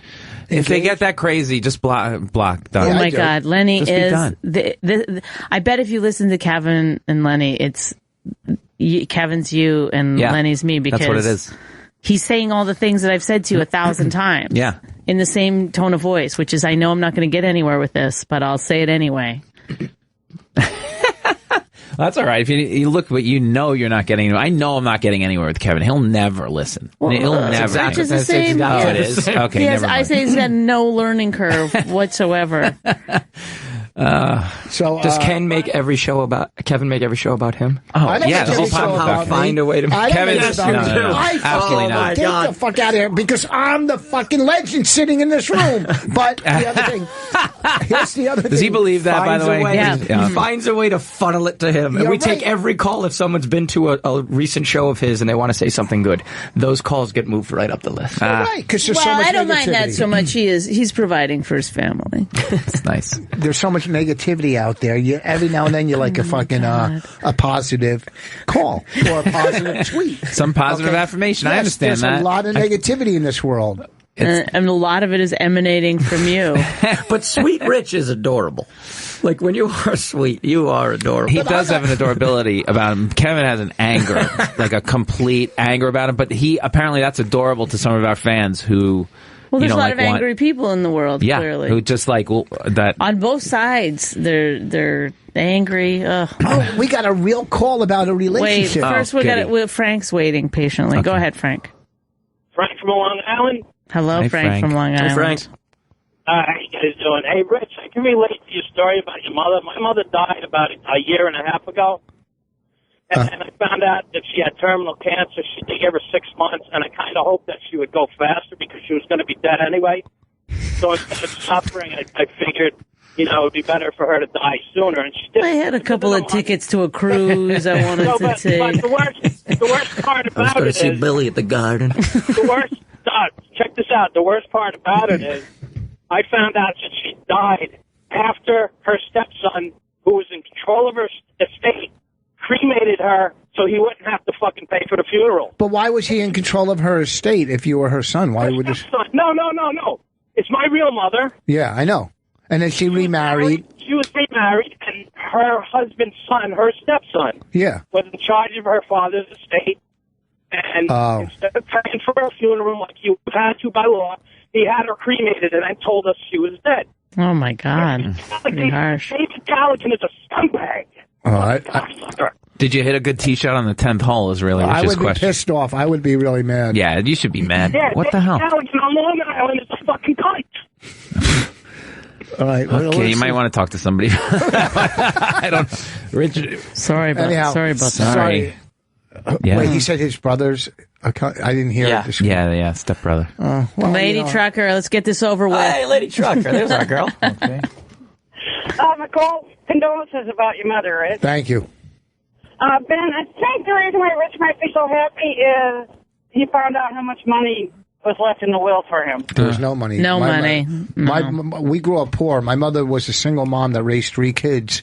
If they get that crazy, just block. Done. Oh my God, Lenny just is. I bet if you listen to Kevin and Lenny, it's Kevin's you and Lenny's me, because that's what it is. He's saying all the things that I've said to you 1,000 times. Yeah. In the same tone of voice, which is, I know I'm not going to get anywhere with this, but I'll say it anyway. That's all right. If you look, but you know you're not getting. I know I'm not getting anywhere with Kevin. He'll never listen. He'll never. Exactly. Rich is the same. Oh, it is. Okay. Yes, never mind. I say he's got no learning curve whatsoever. Does Kevin make every show about him? Oh, yeah, the whole time. Find a way to make Kevin. Absolutely not. Get the fuck out of here because I'm the fucking legend sitting in this room. But the other thing, here's the other thing. Does he believe that, by the way? He finds a way to funnel it to him. And we take every call if someone's been to a recent show of his and they want to say something good. Those calls get moved right up the list. Right, because there's so much I don't mind that negativity. so much. He's providing for his family. It's nice. There's so much negativity out there. Every now and then you like a fucking a positive call or a positive tweet. Some positive affirmation. Yes, I understand there's that. There's a lot of negativity in this world. And a lot of it is emanating from you. But Sweet Rich is adorable. Like, when you are sweet, you are adorable. He does have an adorability about him. Kevin has an anger, like a complete anger about him. But apparently that's adorable to some of our fans who... Well, there's a lot of angry people in the world, clearly. Who just that... On both sides, they're angry. Ugh. Oh, we got a real call about a relationship. Wait, first Frank's waiting patiently. Okay. Go ahead, Frank. Frank from Long Island. Hello, Frank from Long Island. Hey, Frank. How you guys doing? Hey, Rich, I can relate to your story about your mother. My mother died about a year and a half ago. And I found out that she had terminal cancer. They gave her 6 months, and I kind of hoped that she would go faster because she was going to be dead anyway. So instead of suffering, I figured, it would be better for her to die sooner. And she did. I had a couple of tickets to a cruise I wanted to take. But the worst part about it is... I was going to see Billy at the garden. Check this out. The worst part about it is I found out that she died after her stepson, who was in control of her estate, cremated her so he wouldn't have to fucking pay for the funeral. But why was he in control of her estate if you were her son? Why would this? No. It's my real mother. Yeah, I know. And then she remarried. She was remarried, and her husband's son, her stepson, was in charge of her father's estate. And instead of paying for her funeral like you had to by law, he had her cremated and then told us she was dead. Oh, my God. Pretty harsh. David Galligan is a scumbag. Did you hit a good tee shot on the 10th hole is really I would question. be pissed off. I would be really mad. Yeah, you should be mad. Yeah, what the hell? Galligan on Long Island is a fucking cunt. All right. Okay, you might want to talk to somebody. I don't know. Richard. Sorry about that. Sorry. Yeah. Wait, he said his brother's... I didn't hear it. Yeah, stepbrother. Lady Trucker, let's get this over with. Hey, Lady Trucker, there's our girl. Okay. Nicole, condolences about your mother, Rich. Thank you. Ben, I think the reason why Rich might be so happy is he found out how much money was left in the will for him. There was no money. No money. We grew up poor. My mother was a single mom that raised 3 kids.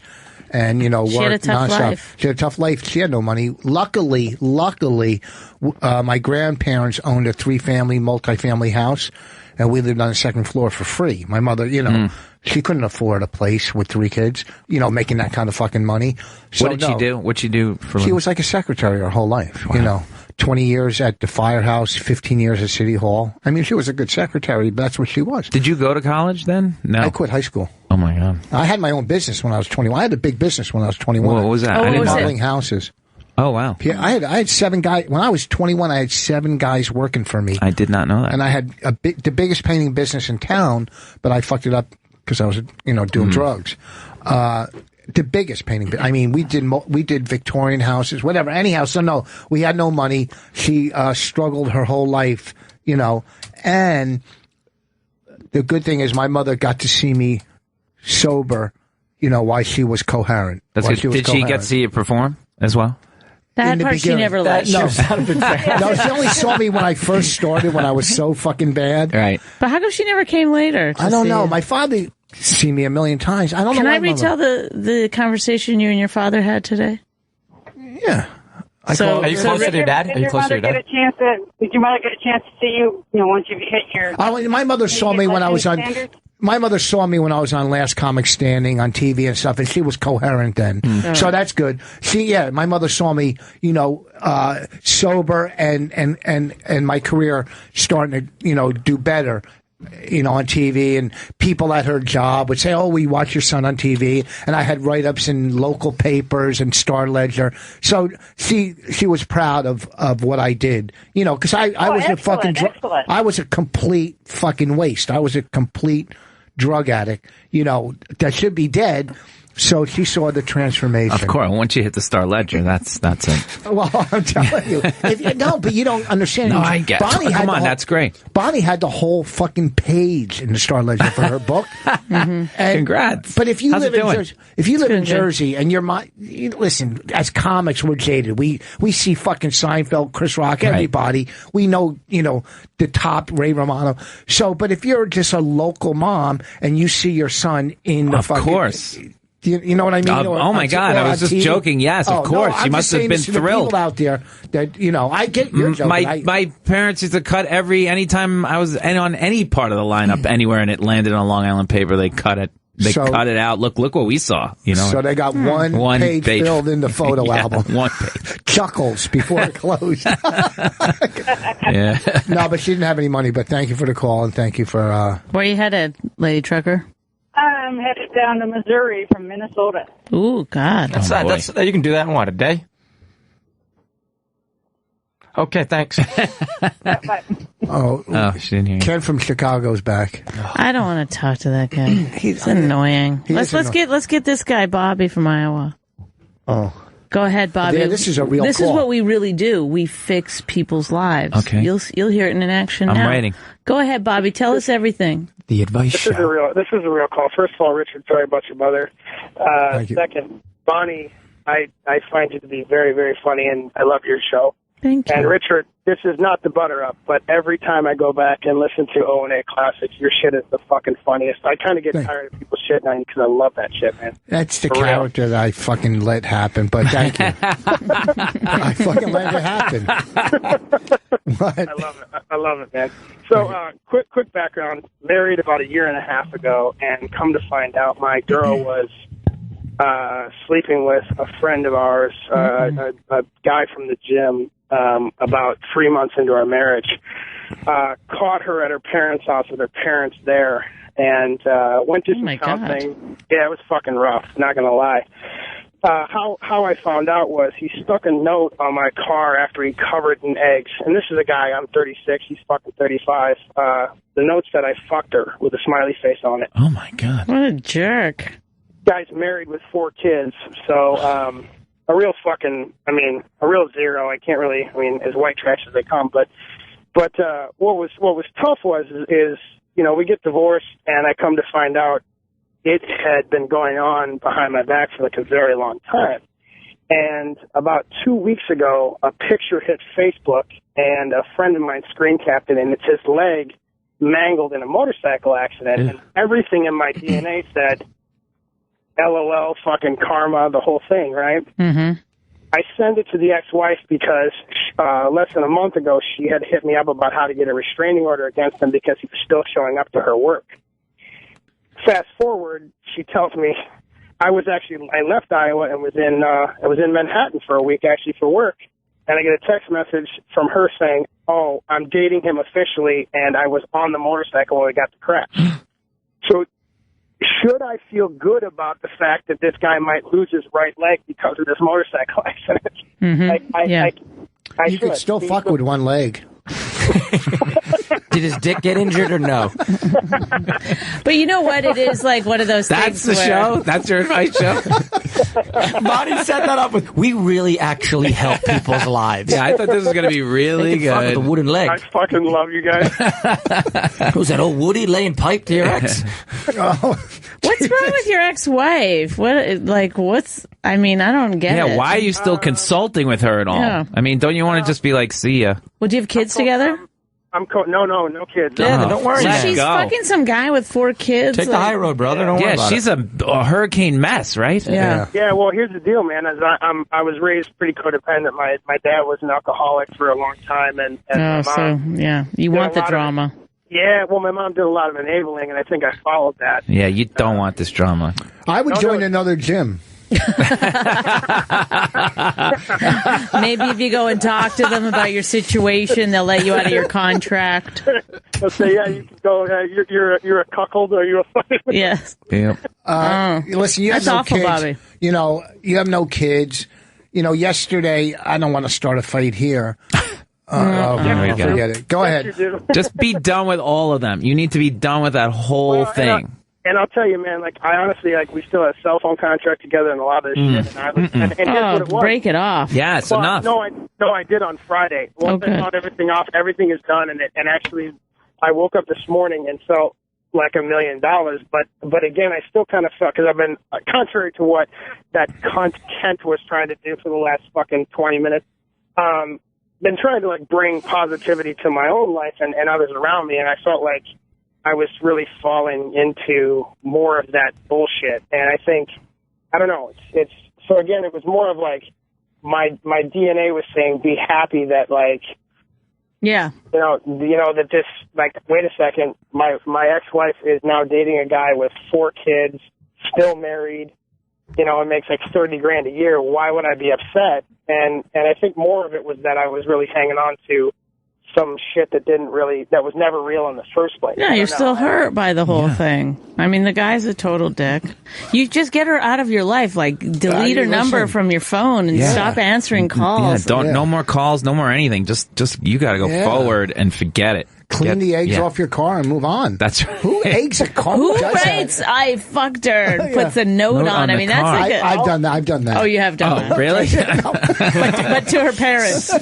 And, worked she had a tough nonstop. life. She had a tough life. She had no money. Luckily, my grandparents owned a 3-family, multi-family house, and we lived on the 2nd floor for free. My mother, she couldn't afford a place with 3 kids, making that kind of fucking money. So, what did she do? What'd she do for? She was like a secretary her whole life. Wow. 20 years at the firehouse, 15 years at City Hall. I mean, she was a good secretary, but that's what she was. Did you go to college then? No. I quit high school. Oh, my God. I had my own business when I was 21. I had a big business when I was 21. What was that? I didn't modeling houses. Oh, wow. Yeah, I had 7 guys. When I was 21, I had 7 guys working for me. I did not know that. And I had the biggest painting business in town, but I fucked it up because I was, doing drugs. The biggest painting. I mean, we did Victorian houses, whatever, any house. So no, we had no money. She struggled her whole life, and the good thing is my mother got to see me sober, while she was coherent. That's good. Did she get to see you perform as well? That part she never liked. No, she only saw me when I first started, when I was so fucking bad. Right. But how come she never came later? I don't know. My father seen me a million times. I don't know. Can I retell the conversation you and your father had today? Yeah. Are you close to your dad? Did your mother get a chance to see you? Once you hit your? My mother saw me when I was on. My mother saw me when I was on Last Comic Standing on TV and stuff, and she was coherent then. So that's good. My mother saw me, sober and my career starting to, do better. on TV, and people at her job would say, "Oh, we watch your son on TV," and I had write-ups in local papers and Star Ledger. So she was proud of what I did, because I was I was a complete fucking waste. I was a complete drug addict, that should be dead. So she saw the transformation. Of course, once you hit the Star Ledger, that's it. Well, I'm telling you, but you don't understand. No, I get. Come on, that's great. Bonnie had the whole fucking page in the Star Ledger for her book. And, congrats! But if you live in Jersey, and listen, as comics, we're jaded. We see fucking Seinfeld, Chris Rock, everybody. Right. We know, the top Ray Romano. So, but if you're just a local mom and you see your son in the of course. You know what I mean? Oh my God! I was just TV. joking. Yes, of course. No, you must have been thrilled. People out there that I get your joke. My parents used to cut anytime I was on any part of the lineup anywhere, and it landed on Long Island paper. They cut it. They cut it out. Look what we saw. So they got one page filled in the photo album. One page. Chuckles before it closed. Yeah. No, but she didn't have any money. But thank you for the call, and thank you for. Where you headed, Lady Trucker? I'm headed down to Missouri from Minnesota. Ooh, God. That's you can do that in what, a day? Okay, thanks. Bye. She didn't hear you. Ken from Chicago's back. I don't want to talk to that guy. He's annoying. Let's get this guy Bobby from Iowa. Oh. Go ahead, Bobby. Yeah, this is a real This call. is what we really do. We fix people's lives. Okay. You'll hear it in action now. I'm waiting. Go ahead, Bobby. Tell us everything. The advice This is a real call. First of all, Richard, sorry about your mother. Second, Bonnie, I find you to be very, very funny, and I love your show. Thank you. And Richard, this is not the butter up, but every time I go back and listen to O&A Classics, your shit is the fucking funniest. I kind of get tired of people shitting on you because I love that shit, man. That's the character that I fucking let happen, but thank you. I fucking let it happen. I love it, man. So, quick background. Married about 1.5 years ago, and come to find out my girl was sleeping with a friend of ours, a guy from the gym, about 3 months into our marriage. Caught her at her parents' house with her parents there, and went to some counseling. Yeah, it was fucking rough, not gonna lie. How I found out was he stuck a note on my car after he covered in eggs. And this is a guy, I'm 36, he's fucking 35. The note said I fucked her with a smiley face on it. Oh my God. What a jerk. Guy's married with 4 kids, so a real zero. I can't really, as white trash as they come. But what was tough is we get divorced, and I come to find out it had been going on behind my back for like a very long time. And about 2 weeks ago, a picture hit Facebook, and a friend of mine screen capped it, and it's his leg mangled in a motorcycle accident. And everything in my DNA said, LOL, fucking karma, the whole thing, right? Mm-hmm. I sent it to the ex-wife because less than a month ago, she had hit me up about how to get a restraining order against him because he was still showing up to her work. Fast forward, she tells me I left Iowa and was in Manhattan for a week actually for work, and I get a text message from her saying, "Oh, I'm dating him officially, and I was on the motorcycle when we got the crash." So, should I feel good about the fact that this guy might lose his right leg because of this motorcycle accident? Mm-hmm. You could still fuck with one leg. Did his dick get injured or no? But you know what? It is like one of those things. That's the show? That's your advice show? Bonnie set that up with, we really actually help people's lives. Yeah, I thought this was going to be really good. Fuck with the wooden leg. I fucking love you guys. Who's that old Woody laying pipe to your ex? What's wrong with your ex-wife? I don't get it. Yeah, why are you still consulting with her at all? Yeah. Don't you want to just be like, see ya? Well, do you have kids together? No kids. Yeah, don't worry. She's fucking some guy with 4 kids. Take the high road, brother. Don't worry about she's a hurricane mess, right? Yeah. Yeah, well, here's the deal, man. I was raised pretty codependent. My dad was an alcoholic for a long time, and my mom, you want the drama. My mom did a lot of enabling, and I think I followed that. Yeah, you don't want this drama. I would join another gym. Maybe if you go and talk to them about your situation, they'll let you out of your contract. They'll say, yeah, you can go. You're a cuckold, or you're a Yes. Yep. Listen, you have That's no awful, kids. Bobby. You know, you have no kids. You know, yesterday, I don't want to start a fight here. Forget it. Go ahead. Just be done with all of them. You need to be done with that whole thing. And I'll tell you, man, like, I honestly, like, we still have a cell phone contract together and a lot of this shit. And here's what it was. Break it off. Yeah, it's Well, enough. No, I did on Friday. Once I got everything off, everything is done, and actually, I woke up this morning and felt like $1 million. But again, I still kind of felt, because I've been, contrary to what that cunt Kent was trying to do for the last fucking 20 minutes, been trying to, like, bring positivity to my own life and others around me, and I felt like I was really falling into more of that bullshit. And I think, I don't know, it's so again, it was more of like my DNA was saying, be happy that, like, yeah, you know that this, like, wait a second, my ex-wife is now dating a guy with 4 kids, still married, you know, and makes like $30,000 a year. Why would I be upset? And I think more of it was that I was really hanging on to some shit that was never real in the first place. Yeah, you're still hurt by the whole thing. I mean, the guy's a total dick. You just get her out of your life. Like, delete her number from your phone and stop answering calls. Yeah, no more calls, no more anything. Just you got to go forward and forget it. Clean the eggs off your car and move on. That's right. Who eggs a car? Who writes, I fucked her, and puts a note on? I mean, that's like I've done that. I've done that. Oh, you have done that. Really? but to her parents.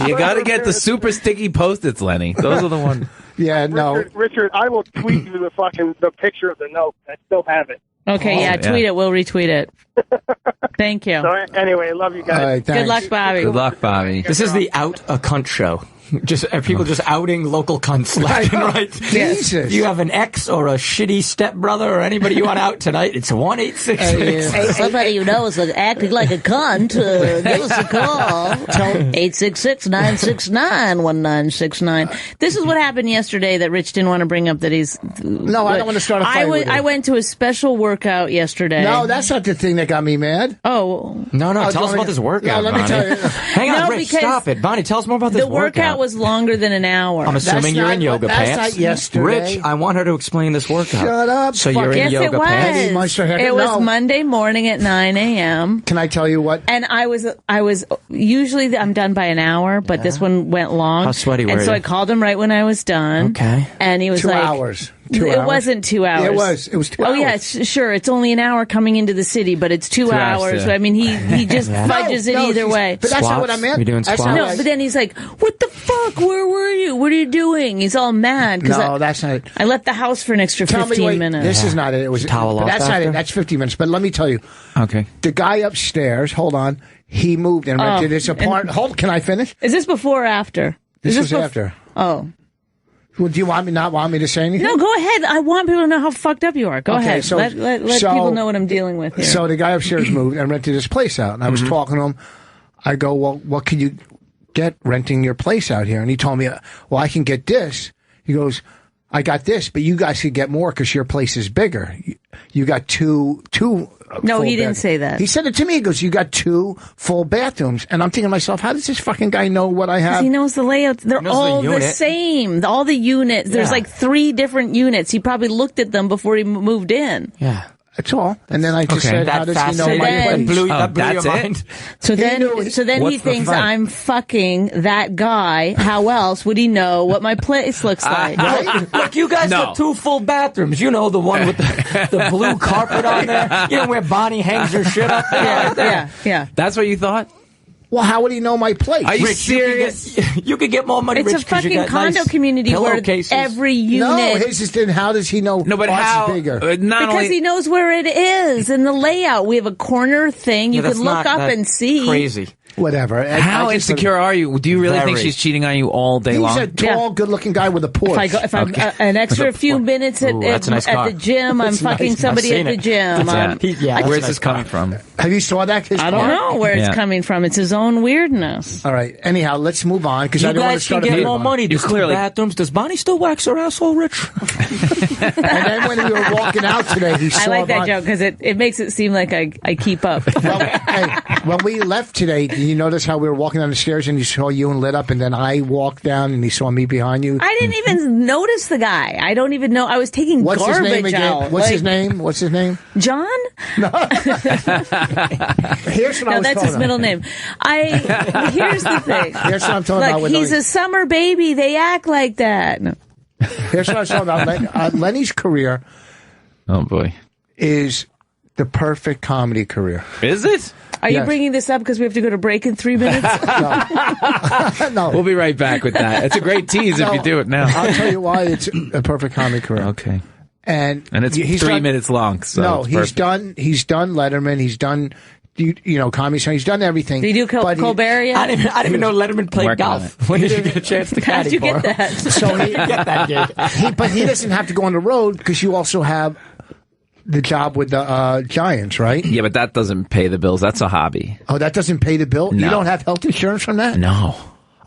You got to get the super sticky Post-its, Lenny. Those are the ones. Yeah, no. Richard, I will tweet you the picture of the note. I still have it. Okay, tweet it. We'll retweet it. Thank you. So anyway, love you guys. All right, good luck, Bobby. Good luck, Bobby. This is the Out a Cunt show. People just outing local cunts left and right. Jesus. You have an ex or a shitty stepbrother or anybody you want out tonight, it's 1-866. Somebody you know is acting like a cunt. Give us a call. 866-969-1969. This is what happened yesterday that Rich didn't want to bring up. That he's no, I don't want to start a fight with I went to a special workout yesterday. No, that's not the thing that got me mad. Oh. No, tell us about this workout, let me tell you. Hang on, Rich, stop it. Bonnie, tell us more about this workout. The workout was longer than an hour. I'm assuming you're in yoga pants. That's not yesterday. Rich, I want her to explain this workout. Shut up. So you're in yoga pants? It was Monday morning at 9 a.m. Can I tell you what? And I was usually I'm done by an hour, but this one went long. How sweaty were you? And so I called him right when I was done. Okay. And he was 2 like, hours. It wasn't 2 hours. It was 2 hours. Oh yeah, sure. It's only an hour coming into the city, but it's 2 hours. I mean, he just fudges it either way. But that's not what I meant. You doing squats? No, but then he's like, "What the fuck? Where were you? What are you doing?" He's all mad. No, that's not it. I left the house for an extra 15 minutes. This is not it. It was towel off. That's not it. That's 15 minutes. But let me tell you. Okay. The guy upstairs. Hold on. He moved and rented his apartment. Hold. Can I finish? Is this before or after? This was after. Oh. Well, do you not want me to say anything? No, go ahead. I want people to know how fucked up you are. Go ahead. So, let people know what I'm dealing with here. So the guy upstairs moved and rented his place out. And I was talking to him. I go, well, what can you get renting your place out here? And he told me, well, I can get this. He goes, I got this, but you guys could get more because your place is bigger. You got two No, he didn't say that. He said it to me. He goes, you got 2 full bathrooms. And I'm thinking to myself, how does this fucking guy know what I have? He knows the layout. They're all the same. All the units. There's like 3 different units. He probably looked at them before he moved in. Yeah. That's all. And then I just said, how does he know my place? That blew your mind. So then he thinks I'm fucking that guy. How else would he know what my place looks like? Look, you guys got 2 full bathrooms. You know, the one with the blue carpet on there. You know where Bonnie hangs her shit up there. Yeah. That's what you thought? Well, how would he know my place? Are you serious? You could get more money, It's Rich, a fucking condo community where every unit... No, his is then how does he know how bigger? Because he knows where it is in the layout. We have a corner thing. You can look up and see. Crazy. whatever. How insecure are you? Do you really think she's cheating on you all day long? He's a tall, good-looking guy with a Porsche. If I'm an extra few minutes at the gym, I'm fucking somebody at the gym. Where's this coming from? Have you saw that? I don't know where it's coming from. It's his own weirdness. All right. Anyhow, let's move on because I don't want to start. You guys can get more money. There's clearly bathrooms. Does Bonnie still wax her asshole, Rich? And then when we were walking out today, he saw. I like that joke because it makes it seem like I keep up. Well, hey, when we left today, did you notice how we were walking down the stairs and he saw you and lit up, and then I walked down and he saw me behind you? I didn't even notice the guy. I don't even know. I was taking What's garbage his name again? out. What's his name? What's his name? John? No. Here's what I was that's his middle name. Here's the thing. Here's what I'm talking about. He's a summer baby. They act like that. No. Here's what I was talking about. Lenny's career. Oh boy, is the perfect comedy career. Is it? Are you bringing this up because we have to go to break in 3 minutes? No. We'll be right back with that. It's a great tease if you do it now. I'll tell you why it's a perfect comedy career. Okay. And it's 3 minutes long. So no, he's done Letterman. He's done, Comedy Central. He's done everything. Did you do Colbert yet? I didn't even know Letterman played golf. When did you get a chance to caddy? How'd you get that? So he get that gig. But he doesn't have to go on the road because you also have the job with the Giants, right? Yeah, but that doesn't pay the bills. That's a hobby. Oh, that doesn't pay the bill? No. You don't have health insurance from that? No.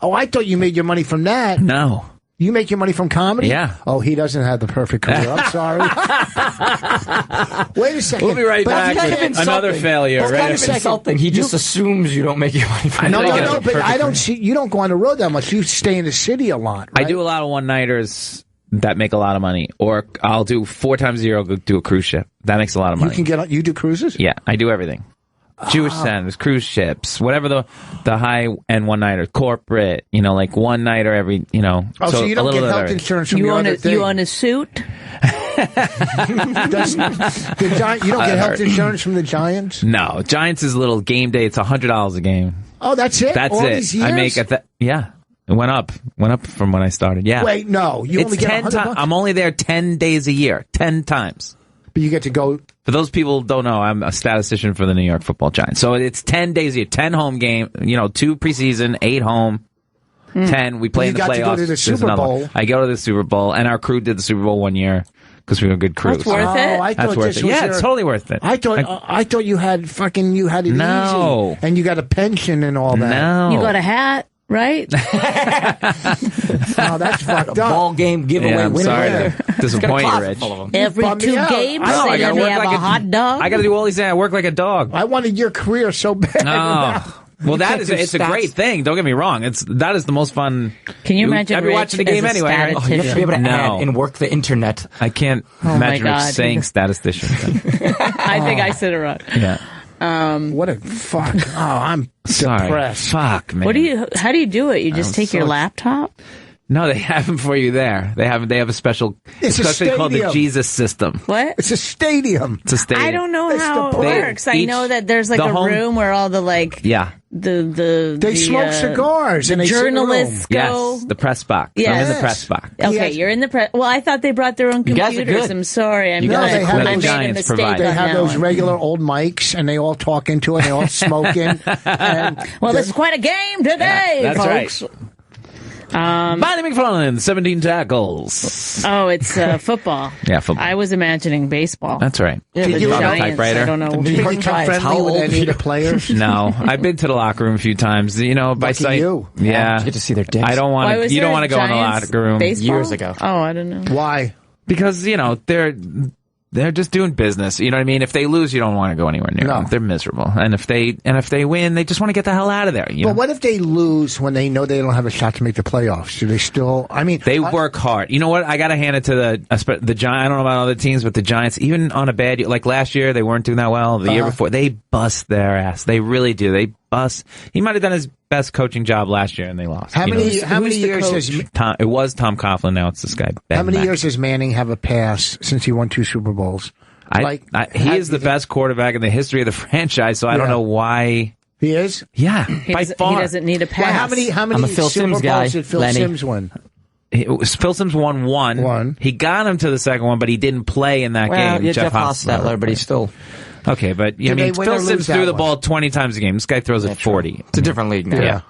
Oh, I thought you made your money from that. No. You make your money from comedy? Yeah. Oh, he doesn't have the perfect career. I'm sorry. Wait a second. We'll be right back with another failure. It's kind of insulting. He just assumes you don't make your money from No, but I don't see. You don't go on the road that much. You stay in the city a lot, right? I do a lot of one-nighters that make a lot of money. Or I'll do 4 times a year, I'll go do a cruise ship. That makes a lot of money. You do cruises? Yeah, I do everything. Jewish centers, cruise ships, whatever the high-end one-nighter, corporate, like one-nighter every, so you don't get health insurance from the other thing. You own a suit? You don't get health insurance from the Giants? No, Giants is a little game day. It's $100 a game. Oh, that's it? That's all it. These years? I make yeah. It went up from when I started. Yeah. Wait, no, you only get 100 bucks? I'm only there 10 days a year, 10 times. But you get to go. For those people who don't know, I'm a statistician for the New York Football Giants. So it's 10 days a year, 10 home game, 2 preseason, 8 home, 10. We play in the playoffs. You got to go to the Super Bowl. I go to the Super Bowl, and our crew did the Super Bowl one year because we were a good crew. That's worth it. That's worth it. Yeah, it's totally worth it. I thought you had it easy, and you got a pension and all that. No, you got a hat. Right? Oh, that's fucked up. Ball game giveaway. Yeah, I'm sorry to disappoint you, Rich. Every 2 games, they have a hot dog. I got to do all these things. I work like a dog. I wanted your career so bad. Oh. Well, it's a great thing. Don't get me wrong. That is the most fun. Can you imagine? I'd be watching the game anyway. You have to be able to add and work the internet. I can't imagine Rich saying statistician. I think I said it right. Yeah. What a fuck! Oh, I'm depressed. Fuck, man. How do you do it? You just take your laptop? No, they have them for you there. They have a special. It's something called the Jesus system. What? It's a stadium. It's a stadium. I don't know how it works. I know that there's like a room where all the they smoke cigars and journalists go. Yes, the press box. Yes. I'm in the press box. Okay, you're in the press. Well, I thought they brought their own computers. I'm sorry. I made a mistake. They have those regular old mics, and they all talk into it. They all smoking. Well, this is quite a game today, folks. Right. Bonnie McFarlane, 17 tackles. Oh, it's football. Yeah, football. I was imagining baseball. That's right. Yeah, the Giants, typewriter. I don't know. Did you become friendly with any of the players? No, I've been to the locker room a few times. By sight. You. Yeah, you get to see their dicks. I don't want to. You don't want to go in the locker room. Baseball? Years ago. Oh, I don't know. Why? Because they're just doing business. You know what I mean? If they lose, you don't want to go anywhere near them. They're miserable. And if they win, they just want to get the hell out of there. But what if they lose when they know they don't have a shot to make the playoffs? Do they still? I mean, they work hard. You know what? I got to hand it to the Giants. I don't know about other teams, but the Giants, even on a bad year, like last year, they weren't doing that well. The year before, they bust their ass. They really do. They bust. He might have done his best coaching job last year, and they lost. How many years has it was Tom Coughlin? Now it's this guy. Ben How many Mack. years does Manning have a pass since he won 2 Super Bowls? He is the best quarterback in the history of the franchise, so I don't know why. He is? Yeah, by far. He doesn't need a pass. Well, how many I'm a Phil Super Sims Bowls guy, did Phil Lenny. Sims win? Phil Simms won one. He got him to the second one, but he didn't play in that game. Yeah, Jeff Hostetler, but he's still... Okay, but I mean, Phil Simms threw the ball 20 times a game. This guy throws it 40. It's a different league now. Yeah.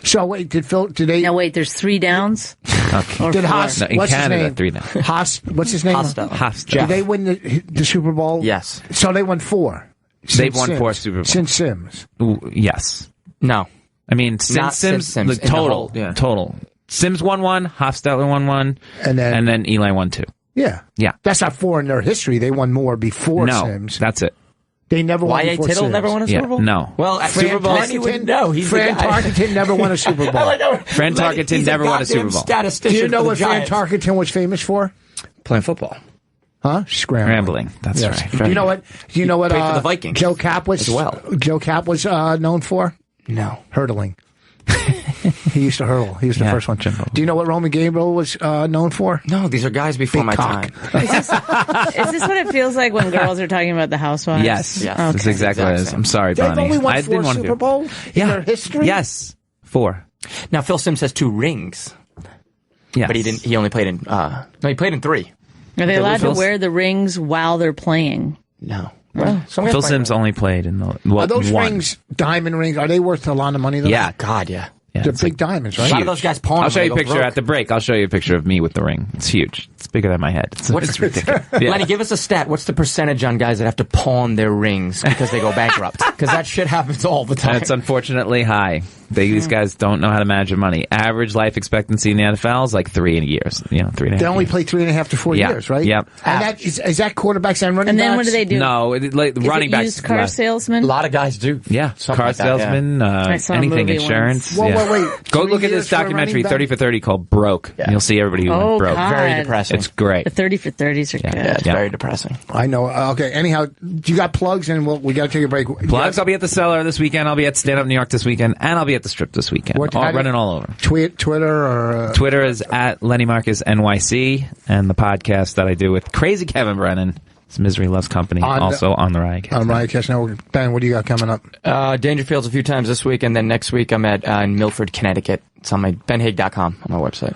So wait, did they? Now wait, there's 3 downs. Okay. Did Haas? No, in what's Canada, his name? 3 downs. What's his name? Hostetler. Did they win the Super Bowl? Yes. So they won 4. They've won 4 Super Bowls. Since Simms. Yes. No. I mean, since Simms, the total. Total. Simms won 1, Hostetler won 1, and then Eli won 2. Yeah. Yeah. That's not 4 in their history. They won more before no, Simms. That's it. They never won Y.A. before Tittle Simms. never won a Super Bowl? No. Well, at Super Bowl, he would know. He's Fran the guy. Tarkenton never won a Super Bowl. Fran Tarkenton never won a Super Bowl. Do you know what Fran Tarkenton was famous for? Playing football. Huh? Scrambling. That's right. Do you know what? Do you know what? Played for the Vikings Joe Cap was as well. Joe Cap was known for? No. Hurdling. He used to hurdle. He was the first one. Do you know what Roman Gabriel was known for? No, these are guys before my time. Is this what it feels like when girls are talking about the housewives? Yes. Okay. That's exactly what it is. I'm sorry, They've Bonnie. only won I 4 didn't want Super to. Bowls in their history? Yes. 4. Now, Phil Simms has 2 rings. Yes. But he only played in, he played in 3. Are they allowed to wear the rings while they're playing? No. Well, Phil Simms only played in the Are those rings, diamond rings, are they worth a lot of money though? Yeah. God, yeah. They're big diamonds, right? A lot of those guys pawn I'll show them, you a they go picture broke. at the break. I'll show you a picture of me with the ring. It's huge. It's bigger than my head. It's ridiculous. Yeah. Lenny, give us a stat. What's the percentage on guys that have to pawn their rings because they go bankrupt? Because that shit happens all the time. It's unfortunately high. These guys don't know how to manage money. Average life expectancy in the NFL is like 3 years. 3.5. They only play 3.5 to 4 years, right? Yep. And that is that quarterbacks and running And then backs? what do they do? No, like Is running it backs. used car salesman? A lot of guys do. Yeah, car like that, salesman, I saw a anything, movie insurance. once. yeah. Wait. Go 3 look at years this for a documentary, running back? 30 for 30, called Broke. And you'll see everybody who went broke. God. Very depressing. It's great. The 30 for 30s are good. Yeah, it's very depressing. I know. Okay. Anyhow, you got plugs, and we got to take a break. Plugs. I'll be at the Cellar this weekend. I'll be at Stand Up New York this weekend, and I'll be at the Strip this weekend. Running all over. Twitter or Twitter is at Lenny Marcus NYC, and the podcast that I do with Crazy Kevin Brennan. It's Misery Loves Company, also on the Riotcast. On Riotcast Network. Ben, what do you got coming up? Dangerfield's a few times this week, and then next week I'm at in Milford, Connecticut. It's on my benhaig.com on my website.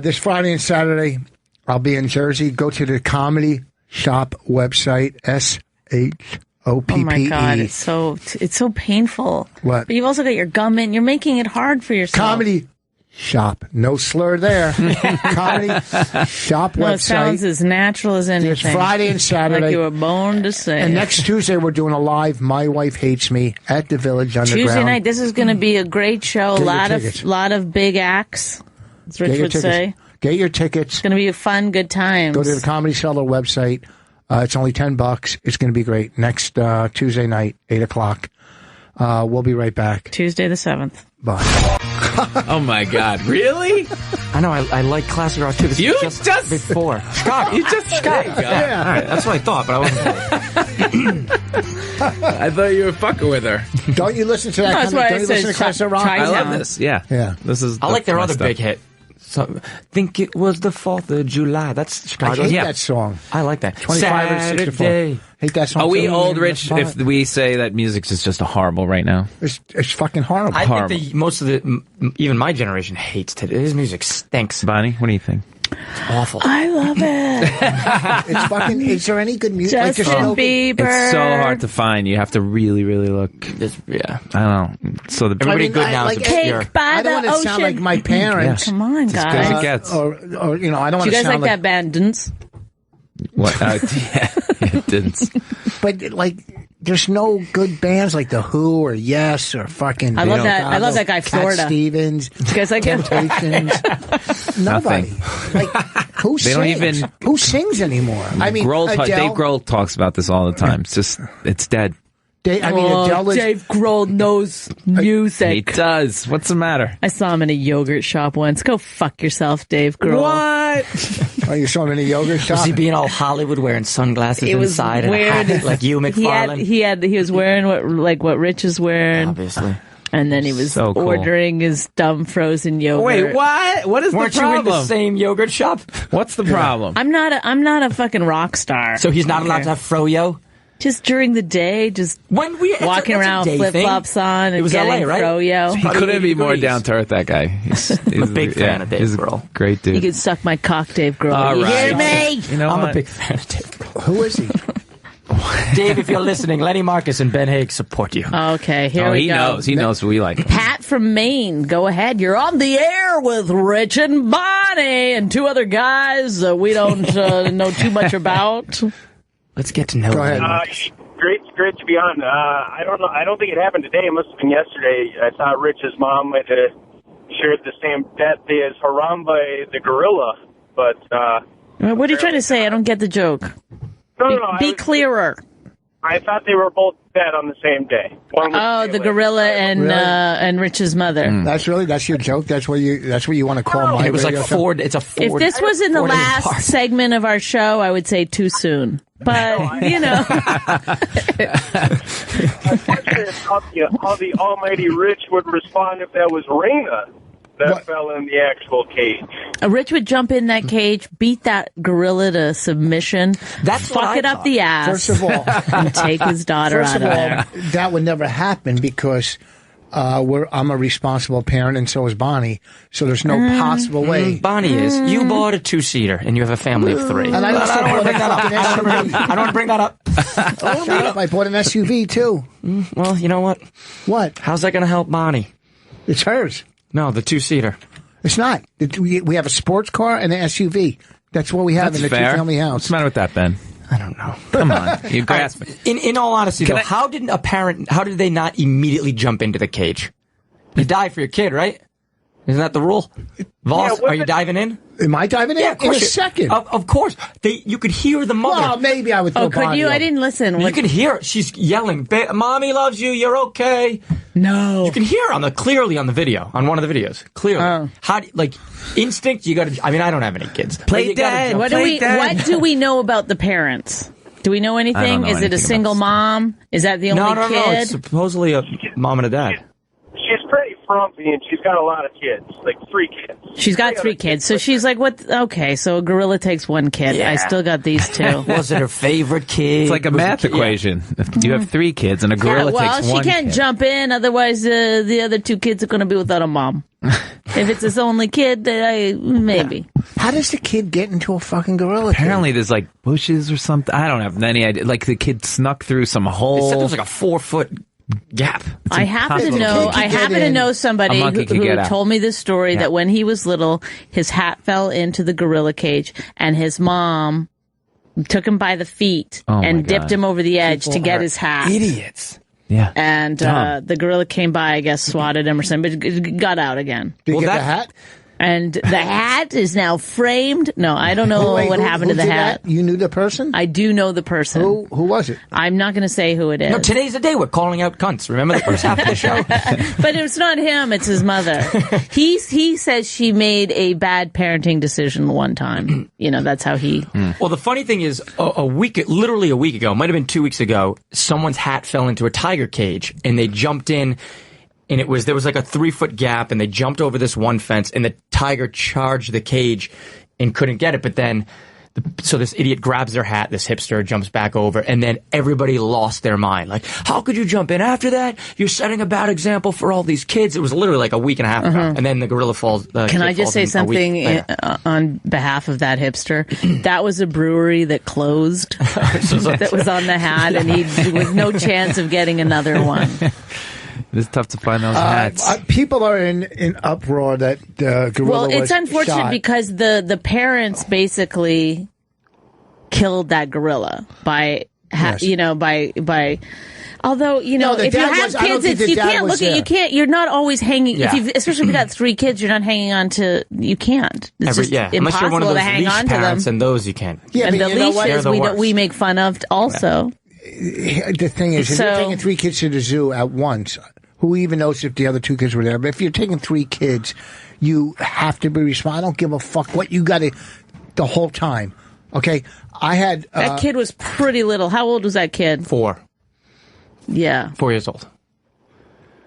This Friday and Saturday, I'll be in Jersey. Go to the Comedy Shop website, SHOPPE. Oh my God, it's so painful. What? But you've also got your gum in. You're making it hard for yourself. Comedy Shop. No slur there. Comedy Shop website. It sounds as natural as anything. It's Friday and Saturday. Like you were born to say. And next Tuesday, we're doing a live My Wife Hates Me at the Village Underground. Tuesday night, this is going to be a great show. A lot of big acts, as Rich would say. Get your tickets. It's going to be a fun, good time. Go to the Comedy Cellar website. It's only $10. It's going to be great. Next Tuesday night, 8 o'clock. We'll be right back. Tuesday the 7th. Bye. Oh my God! Really? I know. I like classic rock too. This You was just before Scott. You just Scott. Yeah. All right. That's what I thought, but I wasn't. I thought you were fucking with her. Don't you listen to that? That's why don't you listen to classic rock? I love this. Yeah. This is. I like their my other stuff. big hit. So, think it was the 4th of July. That's I Chicago. hate that song. I like that. 25 or 64. Saturday. Hate that song. Are we too. old, Rich, if we say that music is just horrible right now? It's fucking horrible. I think most of even my generation hates today. His music stinks. Bonnie, what do you think? Awful. I love it. It's fucking. Is there any good music? Justin Bieber. It's so hard to find. You have to really, really look. Yeah. I don't know. So Everybody good now is obscure. Cake by I don't the want to sound like ocean. my parents. Come on, As good as guys. it gets. Or I don't Do want you to guys sound like that band, Didn't? What? Yeah, it didn't. But like, there's no good bands like the Who or Yes or fucking. I love that guy, Cat Florida. Stevens. You guys like him? Temptations. Nobody. Like who They don't sings? even- Who sings anymore? I mean, Adele. Dave Grohl talks about this all the time. It's dead. Adele is. Dave Grohl knows He music. does. What's the matter? I saw him in a yogurt shop once. Go fuck yourself, Dave Grohl. What? Oh, you saw him in a yogurt shop. Was he being all Hollywood wearing sunglasses It was inside and a weird. hat like you, McFarlane? He was wearing what Rich is wearing. Obviously. And then he was So cool. ordering his dumb frozen yogurt. Wait, what? What is Weren't the you in problem? the same yogurt shop? What's the problem? I'm not a fucking rock star. So he's not allowed to have froyo? Just during the day, just walking around flip-flops on and getting LA, right? froyo. He couldn't be more down to earth, that guy. He's a big fan of Dave Grohl. Great dude. You can suck my cock, Dave Grohl. All you right. hear me? You know I'm a big fan of Dave Grohl. Who is he? Dave, if you're listening, Lenny Marcus and Ben Haig support you. Okay, here we he go. knows. He knows who we like. Pat from Maine, go ahead. You're on the air with Rich and Bonnie and two other guys we don't know too much about. Let's get to know him. Great to be on. I don't know. I don't think it happened today. It must have been yesterday. I thought Rich's mom might have shared the same death day as Harambe the gorilla, but what are you trying to say? I don't get the joke. No. Be clearer. I thought they were both dead on the same day. The gorilla and Rich's mother. That's your joke. That's what you want to call my. It was like Ford. Show? It's a Ford. If this was in the last segment of our show, I would say too soon. But you know, how the almighty Rich would respond if that was Raina that fell in the actual cage. Rich would jump in that cage, beat that gorilla to submission, fuck it up the ass. First of all, and take his daughter out of there. That would never happen because I'm a responsible parent, and so is Bonnie. So there's no possible way. Bonnie is. You bought a 2-seater, and you have a family of 3. And I don't want to bring that up. I don't want to bring that up. Shut up! I bought an SUV too. Well, you know what? What? How's that going to help Bonnie? It's hers. No, the 2-seater. It's not. We have a sports car and an SUV. That's what we have in a two-family house. What's the matter with that, Ben? I don't know. Come on, you grasp it. In all honesty, though, how did they not immediately jump into the cage? You die for your kid, right? Isn't that the rule? Vos, are you diving in? Am I diving in? Yeah, of course. In a second. Of course. You could hear the mother. Well, maybe I would throw could you? I didn't listen. You could hear her. She's yelling, Mommy loves you, you're okay. No. You can hear her clearly on the video, on one of the videos. Clearly. How do instinct, you gotta, I don't have any kids. Play dead. What do we know about the parents? Do we know anything? Is it a single mom? Is that the only kid? No. It's supposedly a mom and a dad. She's pretty frumpy, and she's got a lot of kids, like 3 kids. She's got 3 kids, so she's like, what? Okay, so a gorilla takes 1 kid. Yeah. I still got these 2. Was it her favorite kid? It's like a math equation. If you have 3 kids, and a gorilla takes 1 she can't jump in, otherwise the other 2 kids are going to be without a mom. If it's his only kid, maybe. How does the kid get into a fucking gorilla? Apparently, there's like bushes or something. I don't have any idea. Like the kid snuck through some hole. It said there was like a 4-foot gap. I happen to know somebody who told me this story that when he was little, his hat fell into the gorilla cage, and his mom took him by the feet and dipped him over the edge to get his hat. Idiots. Yeah. And the gorilla came by, I guess, swatted him or something, but it got out again. Did you get the hat? And the hat is now framed. No, I don't know what happened to the hat. You knew the person? I do know the person. Who was it? I'm not going to say who it is. No, today's the day we're calling out cunts. Remember the first half of the show? But it's not him, it's his mother. He says she made a bad parenting decision one time. That's how he... Well, the funny thing is, literally a week ago, might have been 2 weeks ago, someone's hat fell into a tiger cage, and they jumped in. And there was like a 3-foot gap, and they jumped over this one fence, and the tiger charged the cage and couldn't get it. But then, so this idiot grabs their hat, this hipster jumps back over, and then everybody lost their mind. Like, how could you jump in after that? You're setting a bad example for all these kids. It was literally like a week and a half ago. And then the gorilla falls. Can I just say something on behalf of that hipster? That was a brewery that closed that was on the hat, and he with no chance of getting another one. It's tough to find those hats. People are in uproar that the gorilla was it's unfortunate shot. because the parents basically killed that gorilla by Although, if you have kids, you can't look at, you're not always hanging, especially if you got 3 kids, you're not hanging on to, you can't. It's impossible unless you're one of those to hang on to them. And those you can't. Yeah, and the leashes we make fun of also. The thing is, if you're taking 3 kids to the zoo at once, who even knows if the other 2 kids were there? But if you're taking 3 kids, you have to be responsible. I don't give a fuck what you got to the whole time. Okay, I had that kid was pretty little. How old was that kid? 4. Yeah, 4 years old.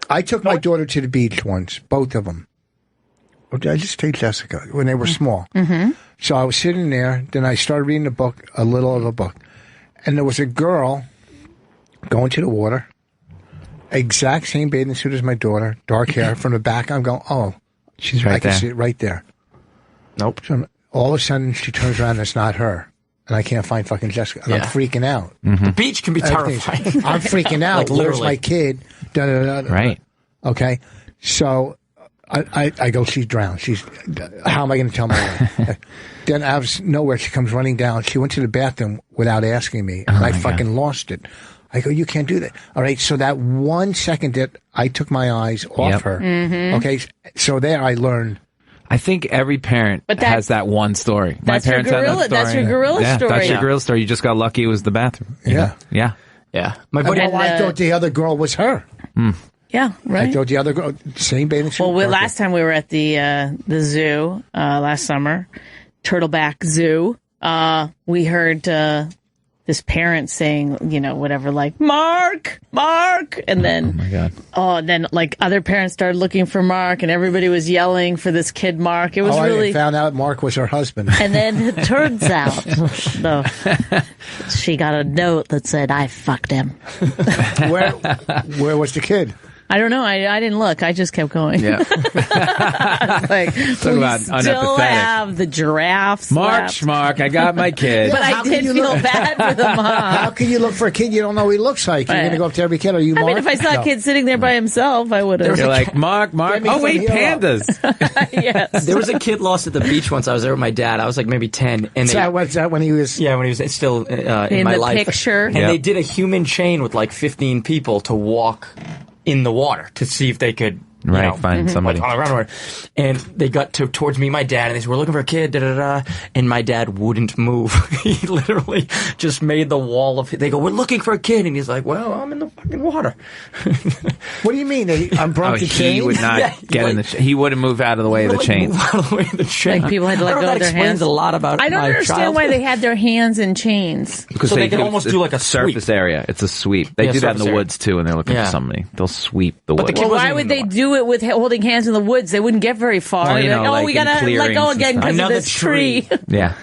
I took my daughter to the beach once, both of them. Or did I just take Jessica when they were small? Mm-hmm. So I was sitting there. Then I started reading a little of a book, and there was a girl go into the water. Exact same bathing suit as my daughter. Dark hair from the back. I'm going, oh, she's right there. I can see it right there. Nope. So all of a sudden, she turns around and it's not her. And I can't find fucking Jessica. And I'm freaking out. The beach can be terrifying. I'm freaking out. Like, where's my kid? Right. Okay. So I go, she's drowned. How am I going to tell my wife? Then out of nowhere, she comes running down. She went to the bathroom without asking me. And I fucking lost it. I go, you can't do that. All right. So that 1 second that I took my eyes off her. Mm-hmm. Okay. So there I learned. I think every parent has that one story. My parents had that story. That's your gorilla story. That's your gorilla story. You just got lucky it was the bathroom. Yeah. Yeah. My buddy, I thought the other girl was her. Yeah, right. I thought the other girl, same bathing suit. Well, last time we were at the zoo last summer, Turtleback Zoo, we heard this parent saying, whatever, like, Mark, and then, oh my God. And then like other parents started looking for Mark, and everybody was yelling for this kid Mark. It was really. I found out Mark was her husband. And then it turns out, she got a note that said, "I fucked him." Where was the kid? I don't know. I didn't look. I just kept going. Yeah. Like, we still have the giraffes. Mark, I got my kid. But I did feel bad for the mom. How can you look for a kid you don't know what he looks like? You're going to go up to every kid. Are you Mark? I mean, if I saw a kid sitting there by himself, I would have. You're like, Mark. Oh, wait, pandas. Yes. There was a kid lost at the beach once. I was there with my dad. I was like maybe 10. And was that when he was? Yeah, when he was still in my life. Picture. And they did a human chain with like 15 people to walk in the water to see if they could find somebody on the ground. And they got towards me, my dad, and they said, "We're looking for a kid." And my dad wouldn't move. He literally just made the wall of. They go, "We're looking for a kid," and he's like, "Well, I'm in the fucking water." What do you mean? I'm broke the chain. He would not get in the. He wouldn't move out of the way of the chain. Out of the way of the chain. Like people had to let go of their hands. A lot about. I don't understand why they had their hands in chains. Because they can almost do like a surface area. It's a sweep. They do that in the woods too, when they're looking for somebody. They'll sweep the woods. Well, why would they do it with holding hands in the woods? They wouldn't get very far. Well, we gotta let go again because of this tree. Yeah.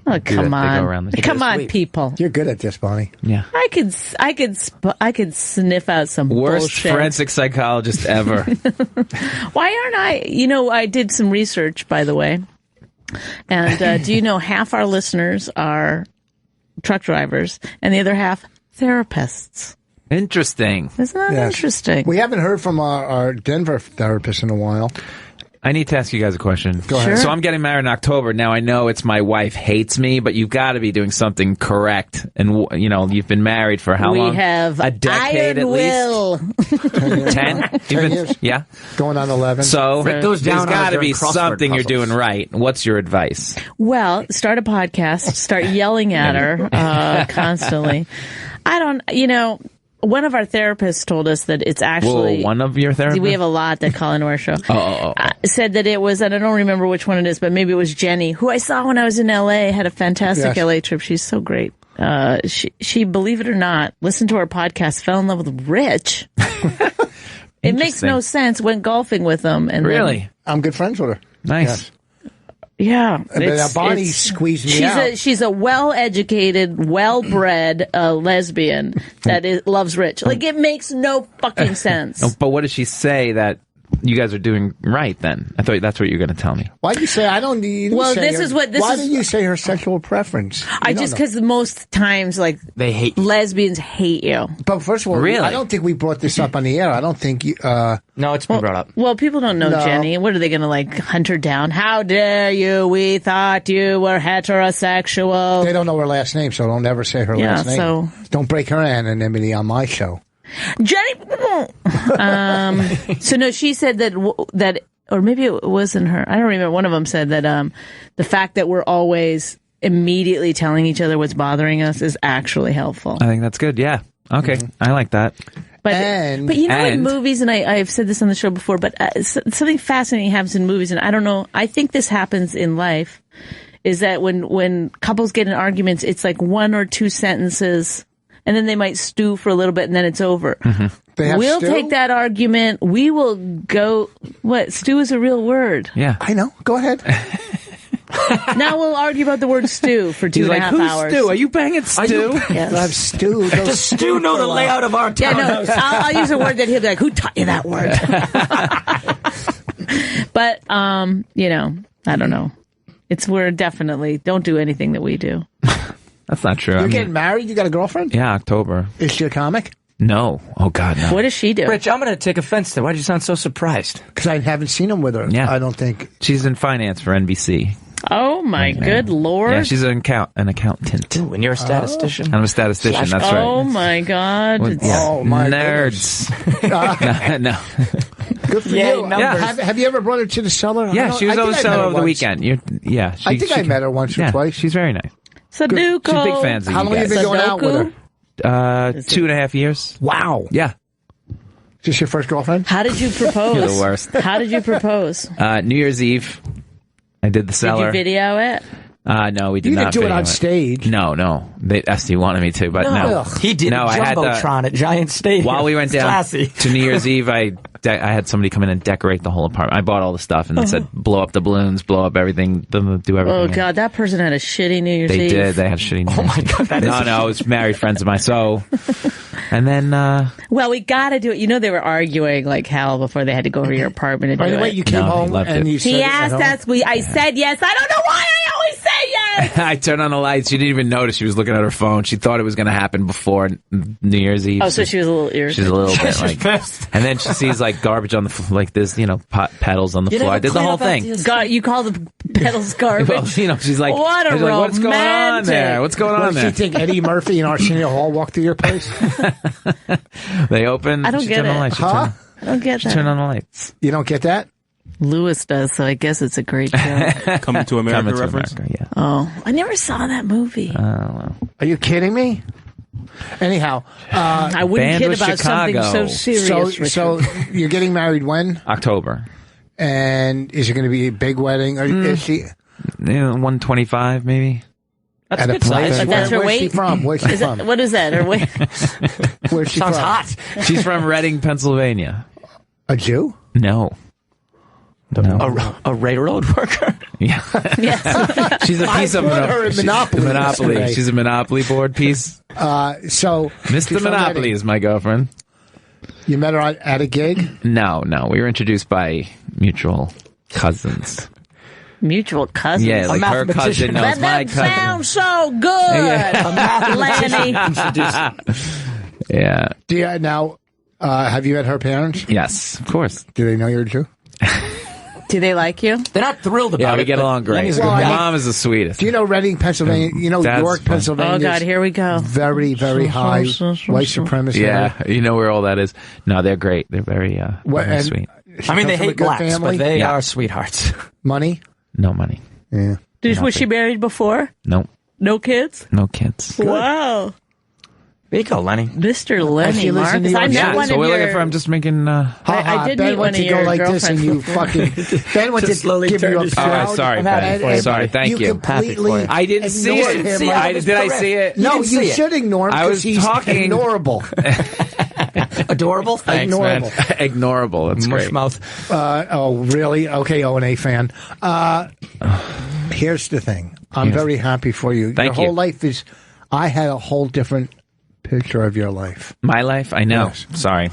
Oh, come on. Come on, people. You're good at this, Bonnie. Yeah. I could sniff out some worst bullshit. Forensic psychologist ever. Why aren't I? I did some research, by the way. And do you know half our listeners are truck drivers and the other half therapists? Interesting. Isn't that interesting? We haven't heard from our Denver therapist in a while. I need to ask you guys a question. Go ahead. So I'm getting married in October. Now I know it's my wife hates me, but you've got to be doing something correct. And you've been married for how long? We have a decade iron will. Least. 10? 10 years. Yeah. Going on 11. So there's got to be something you're doing right. What's your advice? Well, start a podcast. Start yelling at her constantly. I don't. One of our therapists told us that it's actually... Whoa, one of your therapists? We have a lot that call into our show. Said that it was, and I don't remember which one it is, but maybe it was Jenny, who I saw when I was in L.A., had a fantastic LA trip. She's so great. She, believe it or not, listened to our podcast, fell in love with Rich. It makes no sense, went golfing with him. And really? I'm good friends with her. Nice. Yes. Yeah. But Bonnie squeezed me out. She's a well-educated, well-bred lesbian that loves Rich. Like, it makes no fucking sense. But what does she say that you guys are doing right then? I thought that's what you were going to tell me. Why do you say I don't need? Well, why do you say her sexual preference? Because most times, like, they hate lesbians hate you. But first of all, really? I don't think we brought this up on the air. I don't think you. No, it's been brought up. Well, people don't know Jenny. What are they going to hunt her down? How dare you? We thought you were heterosexual. They don't know her last name, so don't ever say her last name. So don't break her anonymity on my show. Jenny. So no, she said that, or maybe it wasn't her. I don't remember. One of them said that the fact that we're always immediately telling each other what's bothering us is actually helpful. I think that's good. Yeah. Okay. Mm-hmm. I like that. But in movies, and I've said this on the show before, but something fascinating happens in movies, and I don't know. I think this happens in life. Is that when couples get in arguments, it's like one or two sentences. And then they might stew for a little bit, and then it's over. Mm-hmm. We'll take that argument. We will go. What? Stew is a real word. Yeah, I know. Go ahead. Now we'll argue about the word stew for 2.5 hours. Stew? Are you banging stew? Yes. I've stew. Does Stu know the layout of our town? Yeah, no, I'll use a word that he'll be like, who taught you that word? But, I don't know. We're definitely, don't do anything that we do. That's not true. You're getting married? You got a girlfriend? Yeah, October. Is she a comic? No. Oh, God, no. What does she do? Rich, I'm going to take offense to. Why do you sound so surprised? Because I haven't seen him with her. Yeah. I don't think. She's in finance for NBC. Oh, my good Lord. Yeah, she's an accountant. Ooh, and you're a statistician? I'm a statistician, that's right. Oh, my God. Oh, my nerds. No. Good for you. Have you ever brought her to the cellar? Yeah, she was always cellar over the weekend. I think I met her once or twice. She's very nice. Sudoku. She's big fans of How you long have you been going out with her? 2.5 years. Wow. Yeah. Is this your first girlfriend? How did you propose? You're the worst. How did you propose? New Year's Eve. I did the cellar. Did you video it? No, we did not. You didn't do it on stage. No. SD wanted me to, but no. He did a Jumbotron at Giant Stadium. While we went down to New Year's Eve, I had somebody come in and decorate the whole apartment. I bought all the stuff and said, blow up the balloons, blow up everything, do everything. Oh, God, that person had a shitty New Year's Eve. They did. They had shitty New Year's. Oh, my God. No, it was married friends of mine. So, and then... well, we got to do it. They were arguing like hell before they had to go over your apartment and By the way, you came home and you said... He asked us. I said yes. I don't know why I always say yes. I turned on the lights. She didn't even notice. She was looking at her phone. She thought it was going to happen before New Year's Eve. Oh, so she was a little irritated. She's a little bit like... And then she sees like garbage on the floor, like this, petals on the floor. I did the whole thing. You call the petals garbage? Well, she's like, what a romantic. What's going on there? What's going on there? What, do you think Eddie Murphy and Arsenio Hall walked through your place? They open. I don't get it. Huh? I don't get that. Turn on the lights. You don't get that? Lewis does, so I guess it's a great show. Coming to America reference? Yeah. Oh, I never saw that movie. Well. Are you kidding me? Anyhow, I wouldn't kid about Chicago. something so serious. So you're getting married when? October. And is it going to be a big wedding? Or is she 125 maybe? That's at a a good place? size. That's her Where's weight? she from? Where's she from? What is that? Her weight? Where's she Sounds from? hot. She's from Reading, Pennsylvania. A Jew? No. A railroad worker? Yeah. Yes. She's a piece of Monopoly. She's a Monopoly board piece. So Mr. Monopoly is my girlfriend. You met her at a gig? No. We were introduced by mutual cousins. Mutual cousins? Yeah, like her cousin knows my cousin. That sounds so good, Lanny. Yeah. Do you, now, have you met her parents? Yes, of course. Do they know you're a Jew? Do they like you? They're not thrilled about it. Yeah, we get along great. My mom is the sweetest. Do you know Reading, Pennsylvania? You know York, Pennsylvania? Oh, God, here we go. Very, very high white supremacy. Yeah, you know where all that is. No, they're great. They're very, very sweet. I mean, they hate blacks, but they are sweethearts. Money? No money. Yeah. Was she married before? No. No kids? No kids. Wow. There you go, Lenny. Mr. Lenny Marcus. I met one so of we're your... looking for, I'm just making... I did Ben meet one went of to your go like this and you girlfriends. fucking... Ben went to slowly give you a turned proud... sorry, Ben. Sorry, thank you. completely... I didn't see it. Did I see it? No, you should ignore him I was because he's talking... ignorable. Adorable? Thanks, Ignorable. man. Ignorable. That's great. Mushmouth. Oh, really? Okay, O&A fan. Here's the thing. I'm very happy for you. Thank your you. whole life is... I had a whole different picture of your life. My life? I know. Yes. Sorry.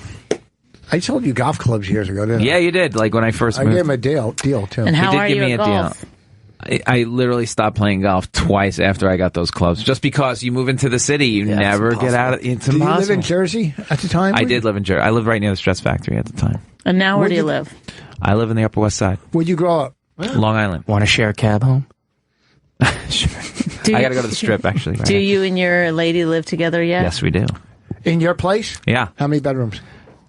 I sold you golf clubs years ago, didn't I? Yeah, you did. Like when I first moved. I gave him a deal too. And how He did are give you me at a golf? deal. I literally stopped playing golf twice after I got those clubs. Just because you move into the city, you never get out. It's Did impossible. you live in Jersey at the time? I did live in Jersey. I lived right near the Stress Factory at the time. And now where do you live? I live in the Upper West Side. Where'd you grow up? Long Island. Want to share a cab home? Sure. I got to go to the Strip, actually. Right Do you and your lady live together yet? Yes, we do. In your place? Yeah. How many bedrooms?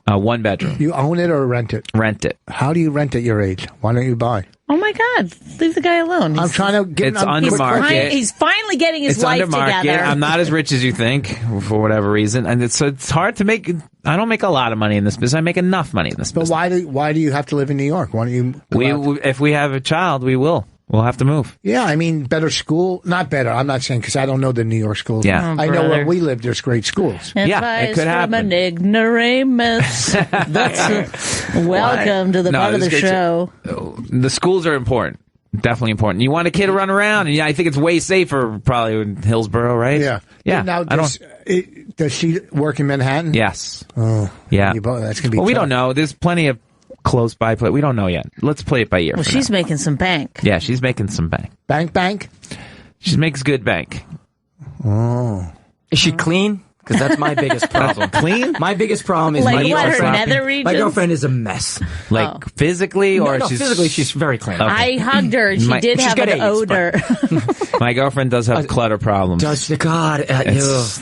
1 bedroom. You own it or rent it? Rent it. How do you rent at your age? Why don't you buy? Oh, my God. Leave the guy alone. I'm trying to get It's under market. He's finally getting his It's life under market. together. I'm not as rich as you think, for whatever reason. And it's hard to make... I don't make a lot of money in this business. I make enough money in this business. But why do you have to live in New York? Why don't you... If we have a child, we will. We'll have to move. Yeah, I mean, better school. Not better. I'm not saying because I don't know the New York schools. Yeah. I know where we live, there's great schools. Yeah, it could happen. From an ignoramus. Welcome to the part of the show. The schools are important. Definitely important. You want a kid to run around, and I think it's way safer probably in Hillsborough, right? Yeah. Now, does she work in Manhattan? Yes. Oh, yeah. That's gonna be. Well, we don't know. There's plenty of close by play. We don't know yet. Let's play it by ear. Well, she's making some bank. Yeah, she's making some bank. Bank. She makes good bank. Oh. Is she clean? Because that's my biggest problem. Clean? My biggest problem is like my what, her girlfriend. nether regions? My girlfriend is a mess. Like physically, or no, she's physically she's very clean. Okay. I hugged her. And she did have an AIDS, odor. My girlfriend does have clutter problems. Does the God?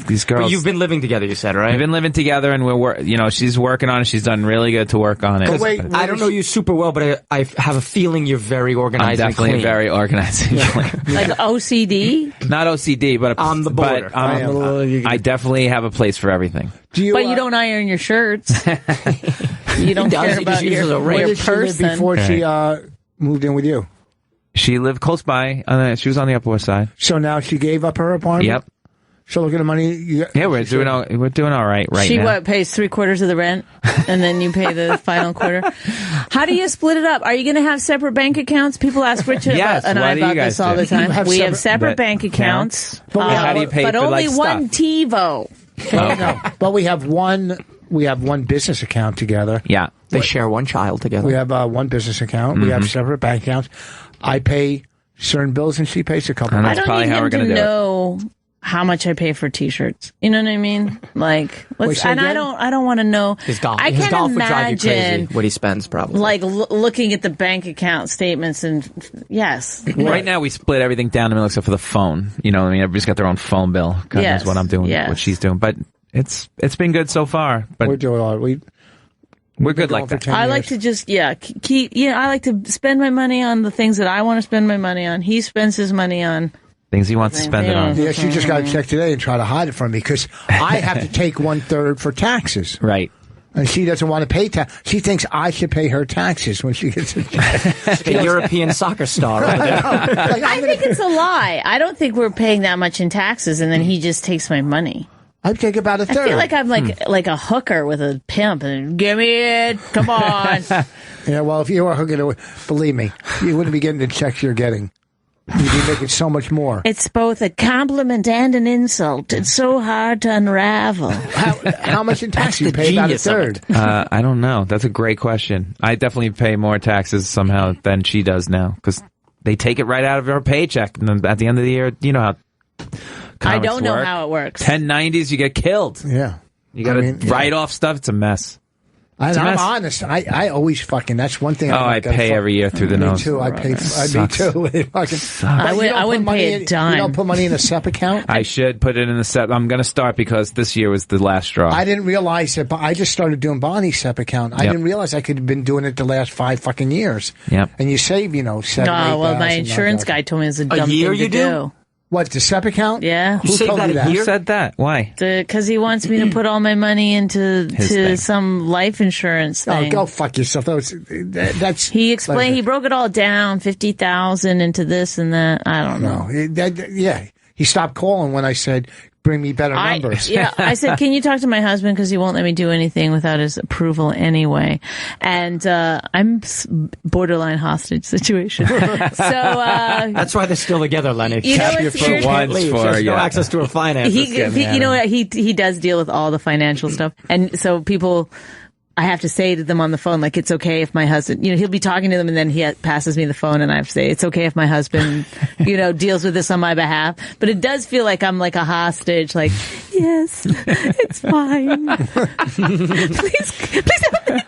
These girls. But you've been living together, you said, right? We've been living together, and she's working on it. She's done really good to work on it. Wait, I don't know you super well, but I have a feeling you're very organized. I'm definitely and clean. very organized. Like OCD? Not OCD, but on the border. But I definitely have a place for everything. But you don't iron your shirts. You don't care about your Where did she live person. before she moved in with you? She lived close by. She was on the Upper West Side. So now she gave up her apartment? Yep. So look at the money. Yeah, we're doing all right She now. pays 3/4 of the rent, and then you pay the final quarter. How do you split it up? Are you going to have separate bank accounts? People ask Richard and I about this all the time. We have separate bank accounts, how do you pay but for only like one stuff? TiVo. But we have one business account together. Yeah. They share one child together. We have one business account. We have separate bank accounts. I pay certain bills and she pays a couple. And I that's don't probably need how we're him going to to do it. know how much I pay for T-shirts. You know what I mean? Like, I don't want to know. His golf. I His can't golf would drive you crazy. imagine What he spends, probably. like looking at the bank account statements and yes. Right now, we split everything down the middle except for the phone. You know what I mean? Everybody's got their own phone bill. God knows what I'm doing, what she's doing. But it's been good so far. But we're doing all right. We're good like that. I like to just keep. I like to spend my money on the things that I want to spend my money on. He spends his money on things he wants to spend it on. Yeah, she just got a check today and try to hide it from me because I have to take 1/3 for taxes. Right. And she doesn't want to pay tax. She thinks I should pay her taxes when she gets a check. A European soccer star over there. I think it's a lie. I don't think we're paying that much in taxes, and then he just takes my money. I take about 1/3. I feel like I'm like a hooker with a pimp, and give me it. Come on. Yeah, well, if you were hooking, believe me, you wouldn't be getting the checks you're getting. You'd be making so much more. It's both a compliment and an insult. It's so hard to unravel. How much in tax do you pay? About 1/3. I don't know. That's a great question. I definitely pay more taxes somehow than she does now because they take it right out of her paycheck. And then at the end of the year, you know how I don't know how it works. 1090s, you get killed. Yeah. You got to write off stuff. It's a mess. I'm honest. I always fucking. That's one thing. I pay every year through the nose. Me too. I pay. Me too. I wouldn't pay a dime. You don't put money in a SEP account. I should put it in the SEP. I'm going to start because this year was the last straw. I didn't realize it, but I just started doing Bonnie's SEP account. I didn't realize I could have been doing it the last 5 fucking years. Yep. And you save, $7,000, $8,000. Well, my insurance guy told me it's a dumb thing to do. What, the SEP account? Yeah. Who told you that? Who said that? Why? Because he wants me to put all my money into some life insurance thing. Oh, go fuck yourself. That's he explained. He broke it all down, 50,000 into this and that. I don't know. He stopped calling when I said, bring me better numbers. I said, can you talk to my husband because he won't let me do anything without his approval anyway. And I'm borderline hostage situation. So that's why they're still together, Lenny. You know what's weird? She has no access to her finances. You know what? He does deal with all the financial stuff, and so people. I have to say to them on the phone, like, it's okay if my husband, he'll be talking to them and then he passes me the phone and I have to say, it's okay if my husband, deals with this on my behalf. But it does feel like I'm like a hostage, like, yes, it's fine. please help me.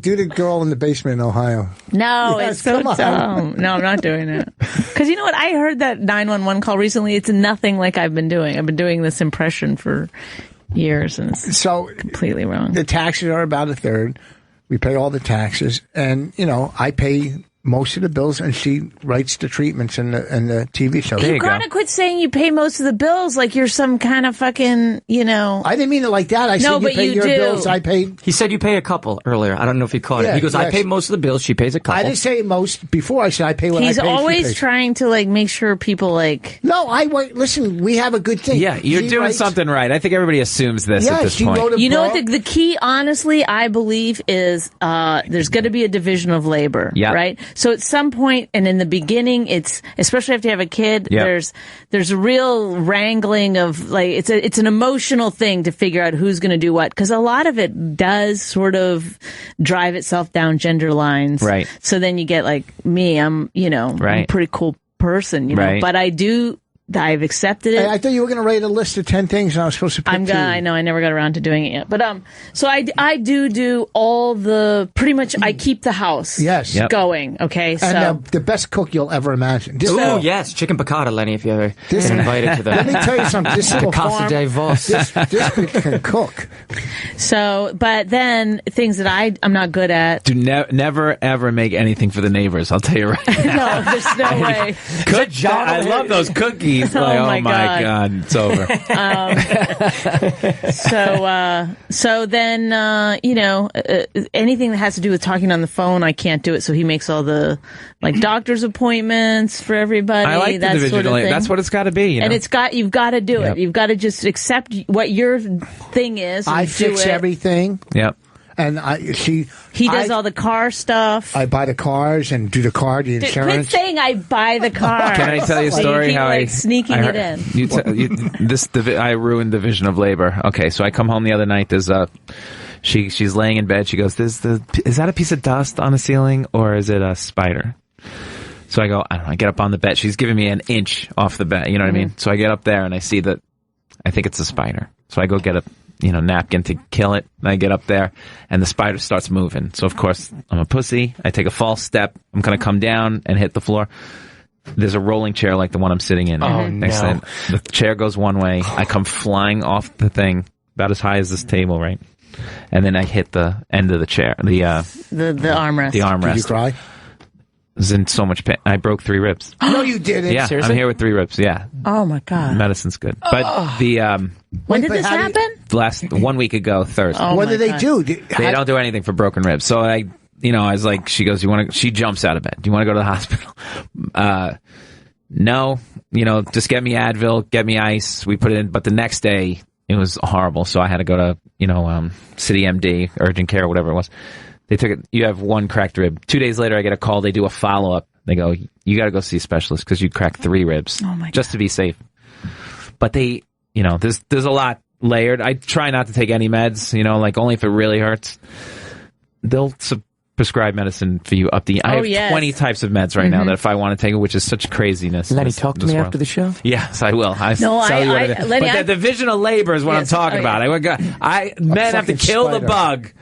Do the girl in the basement in Ohio. No, it's so dumb. No, I'm not doing it. Because you know what? I heard that 911 call recently. It's nothing like I've been doing. I've been doing this impression for years, and it's completely wrong. The taxes are about 1/3. We pay all the taxes, and I pay most of the bills, and she writes the treatments and the TV shows. You gotta quit saying you pay most of the bills like you're some kind of fucking, I didn't mean it like that. I said you pay your bills. I pay. He said you pay a couple earlier. I don't know if he caught it. He goes, I pay most of the bills. She pays a couple. I didn't say most before. I said I pay what I pay. He's always trying to make sure people No, listen. We have a good thing. Yeah, you're doing something right. I think everybody assumes this at this point. The key, honestly, I believe is there's going to be a division of labor. Yeah. Right. So at some point, and in the beginning, it's, especially after you have a kid, there's a real wrangling of, like, it's an emotional thing to figure out who's going to do what. Because a lot of it does sort of drive itself down gender lines. Right. So then you get like me, I'm a pretty cool person, but I've accepted it. I thought you were going to write a list of 10 things and I was supposed to pick two. I know, I never got around to doing it yet. But, so I do all the, pretty much, I keep the house going, okay? And the best cook you'll ever imagine. Oh, yes, chicken piccata, Lenny, if you ever get invited to that. Let me tell you something. This little Casa de Vos. This bitch can cook. So, but then, things that I'm not good at. Do never, ever make anything for the neighbors, I'll tell you right now. No, there's no way. I love those cookies. Like, oh my God, it's over. So then, anything that has to do with talking on the phone, I can't do it. So he makes all the doctor's appointments for everybody. I like that the sort of thing. That's what it's got to be. And you've got to do it. You've got to just accept what your thing is. I fix everything. Yep. And he does all the car stuff. I buy the cars and do the insurance. Quit saying I buy the car. Can I tell you a story how I sneaking it in? I ruined the vision of labor. Okay, so I come home the other night. There's she's laying in bed. She goes, is that a piece of dust on the ceiling or is it a spider? So I go, I don't know. I get up on the bed. She's giving me an inch off the bed. You know what I mean? So I get up there and I see that I think it's a spider. So I go get a napkin to kill it. And I get up there and the spider starts moving. So of course I'm a pussy. I take a false step. I'm going to come down and hit the floor. There's a rolling chair like the one I'm sitting in. Oh, no. The chair goes one way. I come flying off the thing about as high as this table, right? And then I hit the end of the chair, the armrest. The armrest. Did you cry? I was in so much pain. I broke 3 ribs. No, you didn't. Yeah, seriously? I'm here with 3 ribs. Yeah. Oh my God. Medicine's good. But the when did this happen? last 1 week ago, Thursday. Oh, what do they do? They don't do anything for broken ribs. So I was like, she goes, she jumps out of bed. Do you want to go to the hospital? No, just get me Advil, get me ice. We put it in, but the next day it was horrible. So I had to go to, City MD, urgent care, whatever it was. They took it. You have 1 cracked rib. 2 days later, I get a call. They do a follow-up. They go, you got to go see a specialist because you cracked 3 ribs. Oh my God. Just to be safe. But they, there's a lot layered. I try not to take any meds, only if it really hurts. They'll prescribe medicine for you up to. I have 20 types of meds right now that if I want to take it, which is such craziness. Lenny, talk to me after the show. Yes, I will. Lenny, but the division of labor is what I'm talking about. Men have to kill the bug.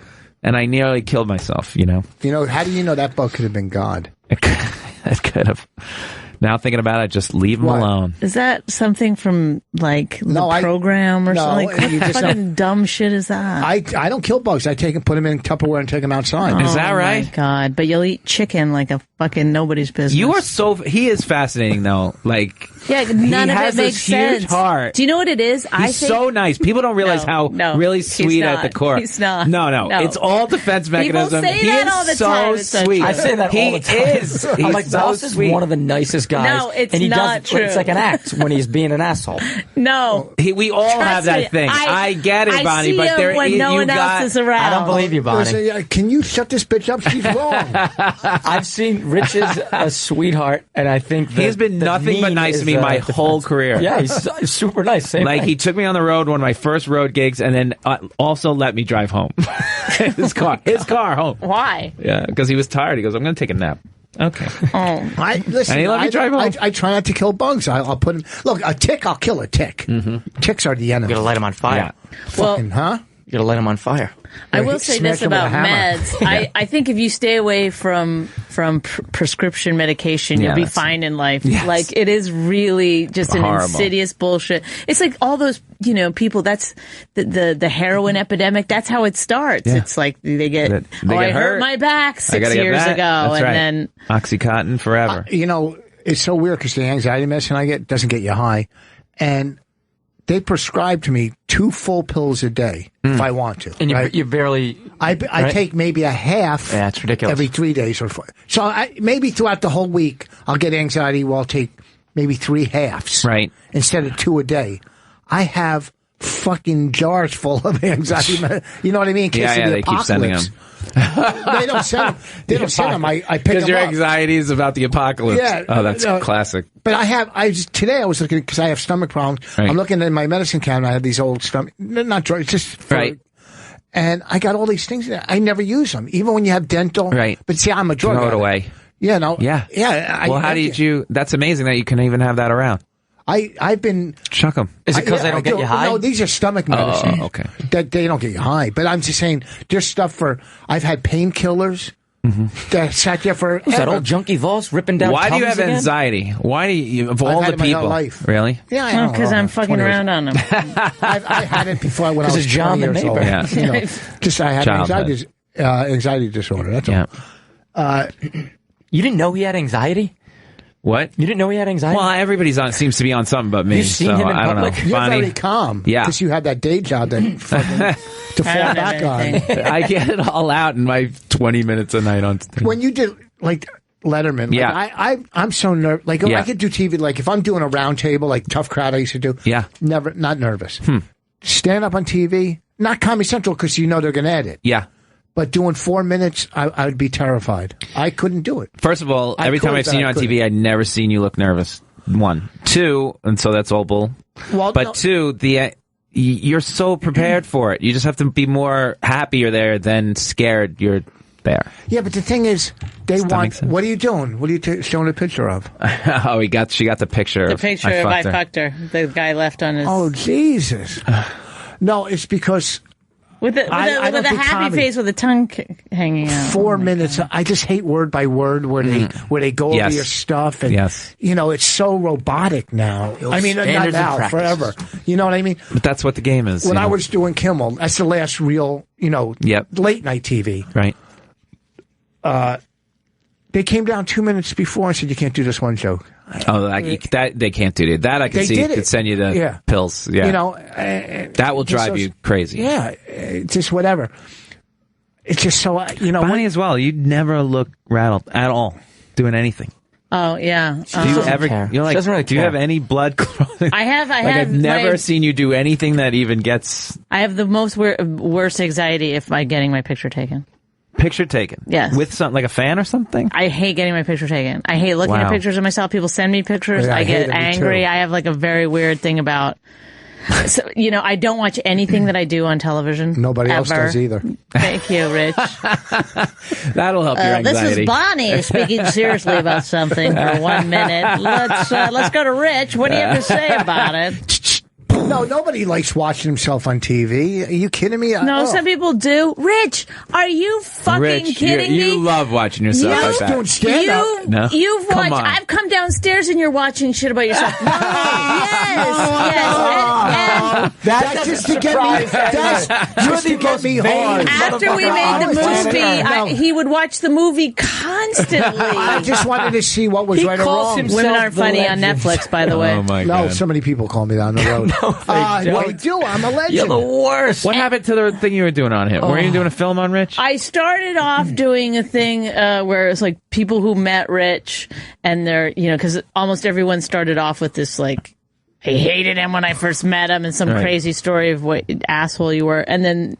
And I nearly killed myself, How do you know that bug could have been God? It could have. Now thinking about it, just leave him alone. Is that something from the program or something? What fucking dumb shit is that? I don't kill bugs. I take and put them in Tupperware and take them outside. Is that right? Oh my God! But you'll eat chicken like a fucking nobody's business. He is fascinating though. None of it makes sense. Huge heart. Do you know what it is? He's so nice. People don't realize how really sweet at the core. He's not. No. It's all defense mechanism. People say that all the time. It's so sweet. I say that all the time. He is. I'm like, Boss is one of the nicest guys. No, it's and he not true. It's like an act when he's being an asshole. No. We all have that thing. I get it, Bonnie, see but him when no one else is around. I don't believe you, Bonnie. Listen, can you shut this bitch up? She's wrong. I've seen Rich is a sweetheart, and I think he's been nothing but nice to me my whole career. Yeah, he's super nice. Same way. He took me on the road, one of my first road gigs, and then also let me drive home. his car home. Why? Yeah, because he was tired. He goes, I'm going to take a nap. Okay. Listen, and he let me drive home. I try not to kill bugs. I'll put him. Look, a tick, I'll kill a tick. Mm-hmm. Ticks are the enemy. You gotta light them on fire. Yeah. You gotta light them on fire. I will say this about meds. I think if you stay away from prescription medication, you'll be fine in life. Yes. It is really just an horrible, insidious bullshit. It's like all those, people, that's the heroin epidemic. That's how it starts. Yeah. It's like they get I hurt my back 6 years ago. That's and right. then Oxycontin forever. It's so weird because the anxiety medicine I get doesn't get you high. And they prescribe to me 2 full pills a day if I want to. And you barely... I take maybe a half it's ridiculous. Every 3 days or 4. So maybe throughout the whole week, I'll get anxiety. I'll take maybe 3 halves. Right. Instead of 2 a day. I have fucking jars full of anxiety. You know what I mean? In case of the they keep sending them. They don't send them. They don't send them. I pick them up. Because your anxiety is about the apocalypse. Yeah. Oh, that's classic. But today I was looking, because I have stomach problems. Right. I'm looking in my medicine cabinet. I have these old stomach, not drugs, just for, right. And I got all these things there. I never use them, even when you have dental. Right. But see, I'm a drug addict. Throw it away. Yeah, no. Yeah. Yeah. Well, how did you? That's amazing that you can even have that around. I've been chuck them. Is it because they don't get you high? No, these are stomach medicines. Oh, okay. That they don't get you high. But I'm just saying, there's stuff for. I've had painkillers that sat there for. Who's that old junkie Vos ripping down? Why do you have again? anxiety? Why do you of all the people? Life. Really? Yeah, because I'm fucking around on them. I had it before when I was 20 years old. Yeah. You know, just I had anxiety disorder. That's all. You didn't know he had anxiety? What? You didn't know he had anxiety? Well, everybody's seems to be on something but me. You've seen him in I don't public? know. You're Bonnie? very calm. Yeah. Because you have that day job that to fall back on. I get it all out in my 20 minutes a night on stage. When you did, like, Letterman, I'm so nervous. Like, I could do TV, like, if I'm doing a round table, like Tough Crowd I used to do, not nervous. Stand up on TV, not Comedy Central, because you know they're going to edit. Yeah. But doing 4 minutes, I would be terrified. I couldn't do it. First of all, every time I've seen you on TV, I'd never seen you look nervous. 1. 2, and so that's all bull. Well, but no. 2, you're so prepared for it. You just have to be more happier there than scared you're there. Yeah, but the thing is, what are you doing? What are you showing a picture of? Oh, she got the picture. The picture of I fucked her. The guy left on his... Oh, Jesus. No, it's because... With a happy face with a tongue hanging out. 4 minutes. God. I just hate word by word where they go over your stuff. And, you know, it's so robotic now. I mean, not now, forever. You know what I mean? But that's what the game is. When I was doing Kimmel, that's the last real, late night TV. Right. They came down 2 minutes before and said, you can't do this one joke. Oh, that they can't do it. That I can see. It could send you the pills. Yeah. You know, that will drive you crazy. Yeah. Just whatever. It's just so, Bonnie as well. You never look rattled at all doing anything. Oh, yeah. Do you ever, you're like, really do you have any blood? I have. I've never seen you do anything that even gets. I have the most worst anxiety if by getting my picture taken. Picture taken? Yes. With something like a fan or something? I hate getting my picture taken. I hate looking at pictures of myself. People send me pictures. I get angry. I have like a very weird thing about... So, I don't watch anything that I do on television. Nobody else does either. Thank you, Rich. That'll help your anxiety. This is Bonnie speaking seriously about something for 1 minute. Let's go to Rich. What do you have to say about it? No, nobody likes watching himself on TV. Are you kidding me? No, some people do. Rich, are you fucking kidding me? You love watching yourself like that. Doing stand-up. No? You've watched... I've come downstairs and you're watching shit about yourself. No, yes. That's just to get me... That's just to get me hard. After we made the movie, he would watch the movie constantly. I just wanted to see what was right or wrong. Women Aren't Funny on Netflix, by the way. Oh, my God. No, so many people call me that on the road. They do. I'm a legend. You're the worst. What happened to the thing you were doing on him? Were you doing a film on Rich? I started off doing a thing where it's like people who met Rich, and they're, because almost everyone started off with this, like, I hated him when I first met him, and some crazy story of what asshole you were. And then,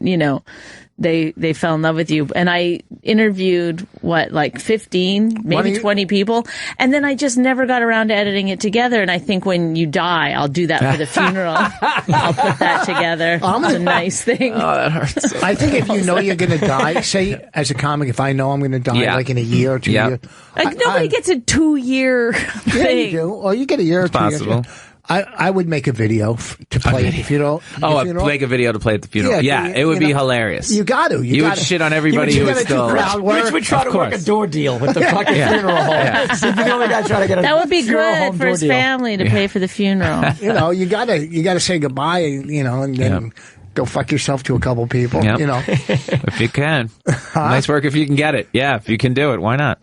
they fell in love with you. And I interviewed, 15, maybe 20 people. And then I just never got around to editing it together. And I think when you die, I'll do that for the funeral. I'll put that together. It's a nice thing. Oh, that hurts. I think if you know you're going to die, say, as a comic, if I know I'm going to die, like in a year or 2 years. Like, nobody gets a 2-year thing. Yeah, you do. Or you get a year or 2 years. Possible. I would make a video to play at the funeral. Make a video to play at the funeral. Yeah, it would be hilarious. You got to. You would shit on everybody who is still... Rich would try to work a door deal with the fucking funeral home. So you're the only guy trying to get that would be good for his family to pay for the funeral. You gotta say goodbye, and then go fuck yourself to a couple people. Yep. If you can. Nice work if you can get it. Yeah, if you can do it, why not?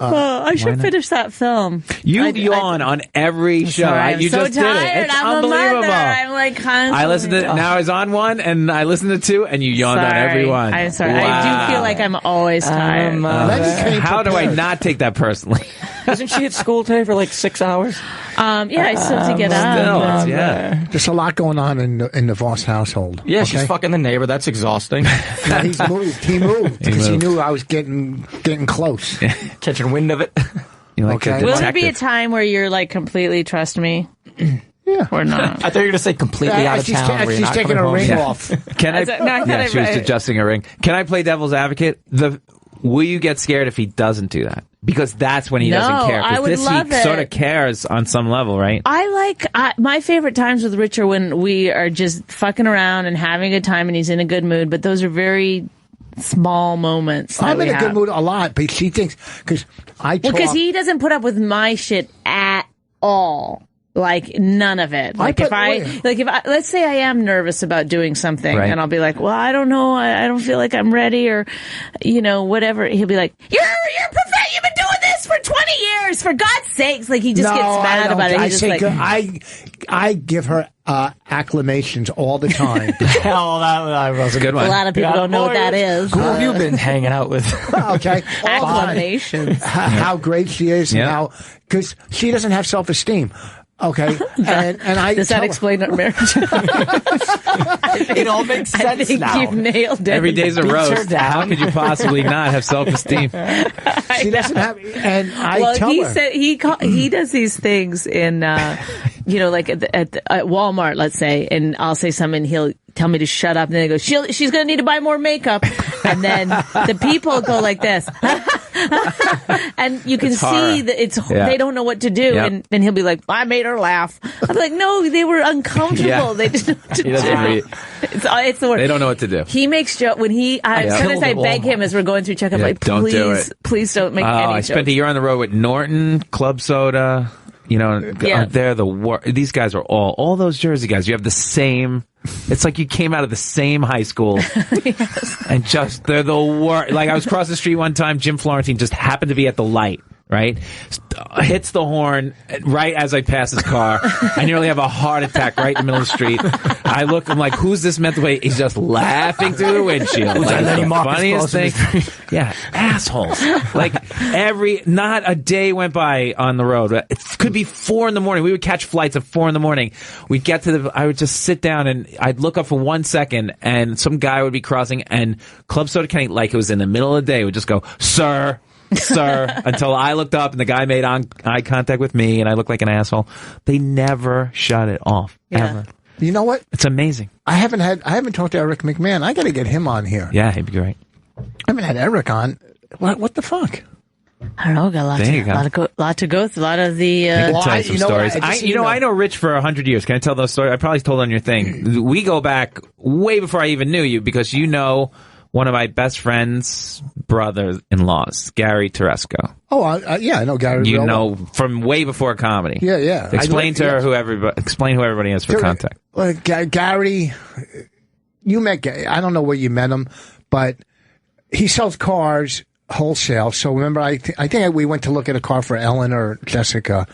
I should finish that film. You yawn on every show. I'm you so just tired. did it. It's I'm unbelievable. A mother. I'm like constantly. I listened to now. I was on one, and I listened to two, and you yawned on every one. I'm sorry. Wow. I do feel like I'm always tired. How do I not take that personally? Wasn't she at school today for like 6 hours? Yeah, I still have to get up. Yeah. There's a lot going on in the Vos household. Yeah, she's fucking the neighbor. That's exhausting. No, he's moved. He moved because he knew I was getting close. Catching wind of it. Okay. Will there be a time where you're like completely trust me? Yeah. Or not? I thought you were going to say completely out of town. She's taking her ring off. Can I? She was adjusting her ring. Can I play devil's advocate? Will you get scared if he doesn't do that? Because that's when he doesn't care. I would love it. Sort of cares on some level, right? My favorite times with Rich are when we are just fucking around and having a good time and he's in a good mood, but those are very small moments. I'm in a good mood a lot, but she thinks, because he doesn't put up with my shit at all. Like none of it. Let's say I am nervous about doing something, and I'll be like, well, I don't know, I don't feel like I'm ready, or whatever. He'll be like, you're perfect. You've been doing this for 20 years. For God's sakes, like he just gets mad about it. I give her acclamations all the time. That was a good one. A lot of people don't know what that is. Who have you been hanging out with? Okay, acclamations. How great she is, and because she doesn't have self-esteem. Okay, and I does that explain our marriage? It all makes sense I think now. You've nailed it. Every day's a roast. How could you possibly not have self-esteem? She doesn't have, and I tell her. Said he does these things in, like at Walmart, let's say, and I'll say something, and he'll tell me to shut up, and then they go, she's going to need to buy more makeup, and then the people go like this. And you can see that they don't know what to do, and then he'll be like, I made her laugh. I'm like, no, they were uncomfortable. They didn't know what to do. It's the word. They don't know what to do. He makes joke when sometimes I beg him as we're going through checkup, like, please don't make any jokes. I spent a year on the road with Norton, Club Soda. They're the worst. These guys are all those Jersey guys. You have the same. It's like you came out of the same high school. And they're the worst. Like I was across the street one time, Jim Florentine just happened to be at the light, right? Hits the horn right as I pass his car. I nearly have a heart attack right in the middle of the street. I look, I'm like, who's this mental way? He's just laughing through the windshield. Like, the funniest thing. Yeah, assholes. Like not a day went by on the road. It could be 4 a.m. We would catch flights at 4 a.m. We'd get I would just sit down and I'd look up for 1 second and some guy would be crossing and Club Soda Kenny, like it was in the middle of the day, would just go, sir, until I looked up and the guy made eye contact with me and I looked like an asshole. They never shut it off. Ever. You know what? It's amazing. I haven't talked to Eric McMahon. I got to get him on here. Yeah, he'd be great. I haven't had Eric on. What the fuck? I don't know. Got a lot to go through. A lot of the. I can tell you some stories. I know Rich for 100 years. Can I tell those stories? I probably told on your thing. We go back way before I even knew you because one of my best friend's brother-in-laws, Gary Teresco. Oh, I know Gary. You know from way before comedy. Yeah. Explain who everybody is for contact. Gary, you met Gary. I don't know where you met him, but he sells cars wholesale. So remember, I think we went to look at a car for Ellen or Jessica.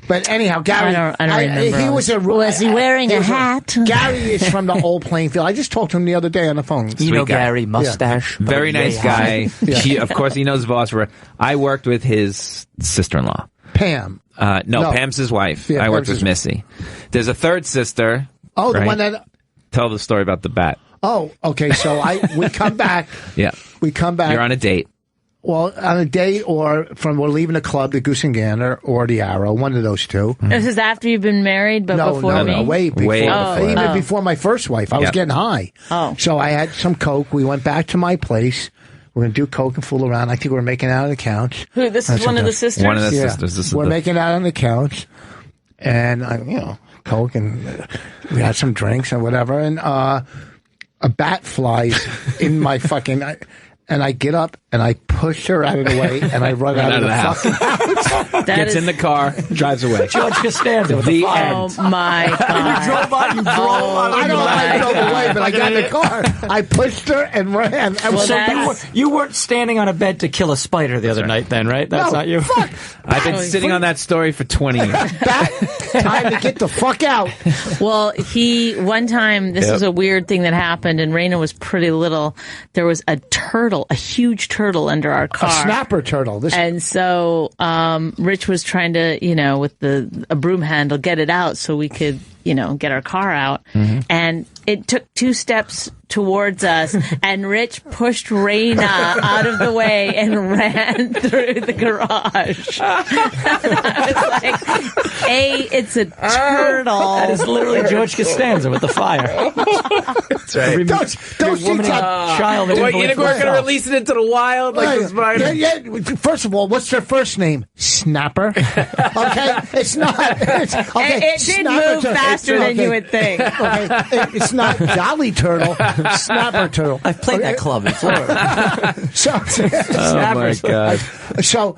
But anyhow, Gary, I don't remember. He was was he wearing a hat? Gary is from the old Plainfield. I just talked to him the other day on the phone. Gary, mustache. Yeah. Very nice guy. Of course, he knows Vos. I worked with his sister-in-law. Pam. No, Pam's his wife. Yeah, I worked with Missy. There's a third sister. Oh, the one that... Tell the story about the bat. Oh, okay. So we come back. Yeah. We come back. You're on a date. Well, on a date we're leaving the club, the Goose and Gander, or the Arrow, one of those two. This is after you've been married, but before me? No, way before. Even before my first wife. I was getting high. Oh. So I had some Coke. We went back to my place. We're going to do Coke and fool around. I think we're making out on the couch. Who? This is one of the sisters? One of the sisters. We're making out on the couch. And, Coke, and we had some drinks and whatever. And a bat flies in my fucking... And I get up and I push her out of the way and I run out of the fucking house. Gets in the car, drives away. George Costanza. The end. Oh my God. You drove out. I don't know if I drove away, but I got in the car. I pushed her and ran. You weren't standing on a bed to kill a spider the other night then, right? That's not you. Fuck. I've been sitting on that story for 20 years. Time to get the fuck out. Well, one time, this was a weird thing that happened, and Raina was pretty little. There was a turtle a huge turtle under our car. A snapper turtle. And so Rich was trying to, with a broom handle, get it out so we could, get our car out. Mm-hmm. And it took 2 steps towards us, and Rich pushed Raina out of the way and ran through the garage. I was like, it's a turtle. That is literally George Costanza with the fire. That's right. Don't shoot that child. What, you think we're going to release it into the wild like the spider? Yeah. First of all, what's their first name? Snapper. Okay, it's not. It did move faster than you would think. Okay, it's not Dolly Turtle. Snapper turtle. I've played that club in Florida. Oh my God. So,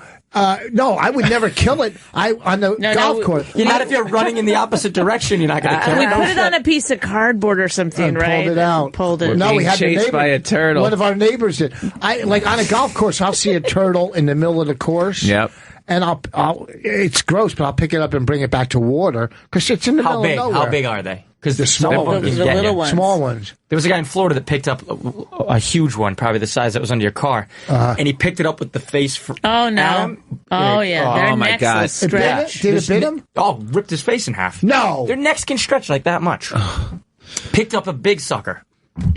no, I would never kill it. On the golf course. Not if you're running in the opposite direction. You're not going to kill it. We put it on a piece of cardboard or something, right? Pulled it out. Pulled it. No, we had chased by a turtle. One of our neighbors did. Like on a golf course, I'll see a turtle in the middle of the course. Yep. And it's gross, but I'll pick it up and bring it back to water because it's in the middle of nowhere. How big are they? Because the small ones, the little ones. Small ones. There was a guy in Florida that picked up a huge one, probably the size that was under your car, and he picked it up with the face. Oh no! Adam. Oh yeah! Their my necks God! will stretch. Did it bit him? Oh, ripped his face in half. No, their necks can stretch like that much. Picked up a big sucker.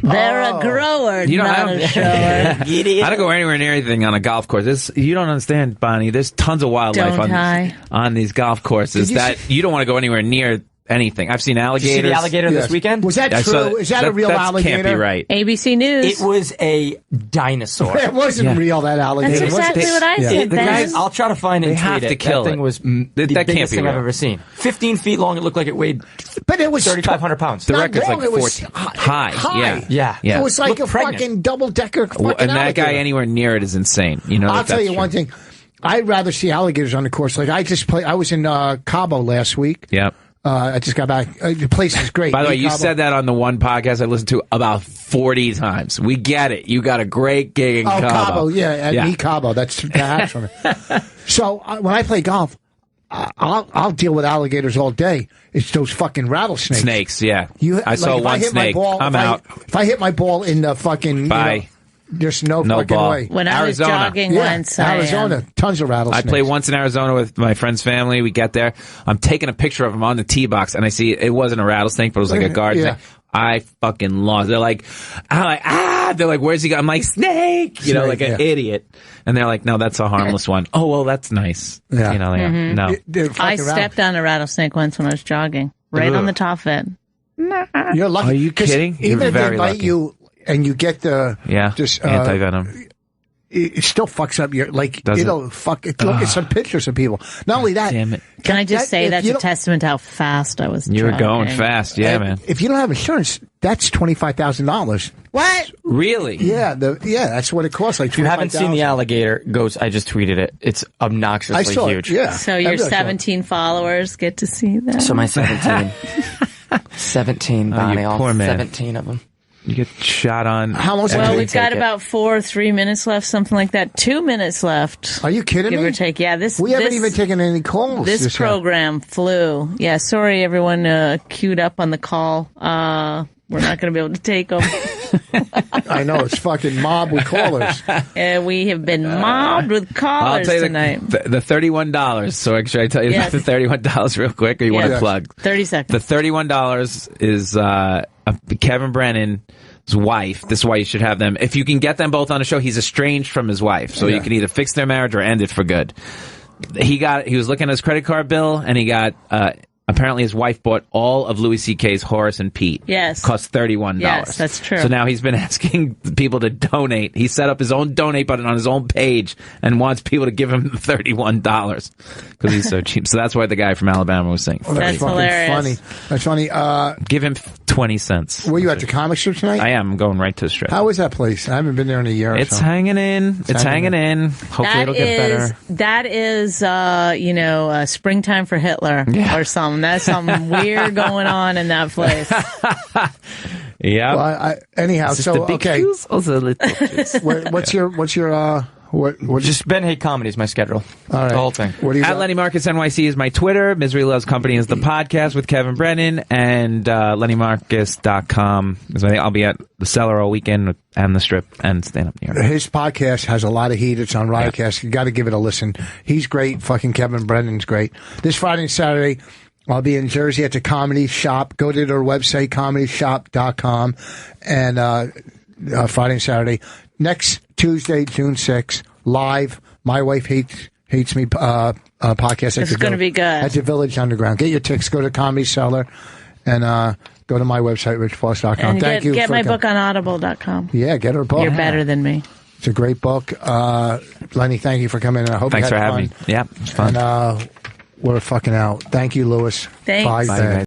They're a grower, not a shower. I don't go anywhere near anything on a golf course. You don't understand, Bonnie. There's tons of wildlife on these golf courses that you don't want to go anywhere near anything. I've seen alligators. Did you see the alligator this weekend? Was that true? Is that a real alligator? Can't be right. ABC News. It was a dinosaur. It wasn't real, that alligator. That's exactly what I said. The guys, I'll try to find it. They have to kill it. That thing was the biggest thing I've ever seen. 15 feet long. It looked like it weighed 3,500 pounds. The record's like 14. High. Yeah. It was like a fucking double-decker fucking and that alligator. guy anywhere near it is insane. I'll tell you one thing. I'd rather see alligators on the course. Like I was in Cabo last week. Yep. I just got back. The place is great. By the way, you said that on the one podcast I listened to about 40 times. We get it. You got a great gig in Cabo. Cabo, yeah. Cabo. That's from it. So when I play golf, I'll deal with alligators all day. It's those fucking rattlesnakes. Snakes, yeah. I saw one snake. I'm out. If I hit my ball in the fucking... Bye. There's no fucking ball. way. When I was jogging once, Arizona, tons of rattlesnakes. I played once in Arizona with my friend's family. We get there. I'm taking a picture of him on the tee box, and I see it wasn't a rattlesnake, but it was like a guard snake. I fucking lost. They're like, They're like, where's he going? I'm like, snake! Like an idiot. And they're like, no, that's a harmless one. Oh, well, that's nice. Yeah. No. I stepped on a rattlesnake once when I was jogging. Right on the top of it. You're lucky. Are you kidding? Even if they bite lucky. you... And you get the anti-venom. It still fucks up your it'll fuck. Look at some pictures of people. Not only that, damn it. Can I just say that's a testament to how fast I was. You were going fast, man. If you don't have insurance, that's $25,000. What? Really? Yeah, that's what it costs. Like if you haven't seen the alligator, I just tweeted it. It's obnoxiously huge. Yeah. So your 17 followers get to see that. So my 17, 17, Bonnie, all poor man. 17 of them. You get shot on. How long? Well, we've got about 4 or 3 minutes left, something like that. 2 minutes left. Are you kidding me? Give or take. Yeah, we haven't even taken any calls. This program flew. Yeah, sorry everyone queued up on the call. We're not going to be able to take them. I know, it's fucking mobbed with callers. We have been mobbed with callers tonight. The $31. So should I tell you the $31 real quick, or you want to plug? 30 seconds. The $31 is Kevin Brennan's wife. This is why you should have them. If you can get them both on the show, he's estranged from his wife, so you can either fix their marriage or end it for good. He was looking at his credit card bill, and he got apparently his wife bought all of Louis C.K.'s Horace and Pete. Yes. Cost $31. Yes, that's true. So now he's been asking people to donate. He set up his own donate button on his own page and wants people to give him $31 because he's so cheap. So that's why the guy from Alabama was saying. That's hilarious. That's funny. Give him 20 cents. Were you at the comic strip tonight? I am. I'm going right to the strip. How is that place? I haven't been there in a year. It's hanging in. It's hanging in. Hopefully it'll get better. That is, springtime for Hitler or something. That's something weird going on in that place. Yeah. Well, anyhow, so okay. Also little what's your What Just Ben Hay Comedy is my schedule. All right. The whole thing. What do you At got? Lenny Marcus NYC is my Twitter. Misery Loves Company is the podcast with Kevin Brennan. And LennyMarcus.com is I'll be at the Cellar all weekend and the Strip and Stand Up New York. His podcast has a lot of heat. It's on Riotcast. You got to give it a listen. He's great. Fucking Kevin Brennan's great. This Friday and Saturday, I'll be in Jersey at the Comedy Shop. Go to their website, comedyshop.com. And Friday and Saturday. Next Tuesday, June 6th, live. My Wife Hates Me podcast. It's going to be good. At the Village Underground. Get your tickets. Go to Comedy Cellar and go to my website, richfoss.com. And Thank you. Get my book on audible.com. Yeah, get her book. You're better than me. It's a great book. Lenny, thank you for coming in. I hope Thanks you for had having fun. me. Yeah, it's fun. And we're fucking out. Thank you, Lewis. Thanks. Bye. Bye, guys.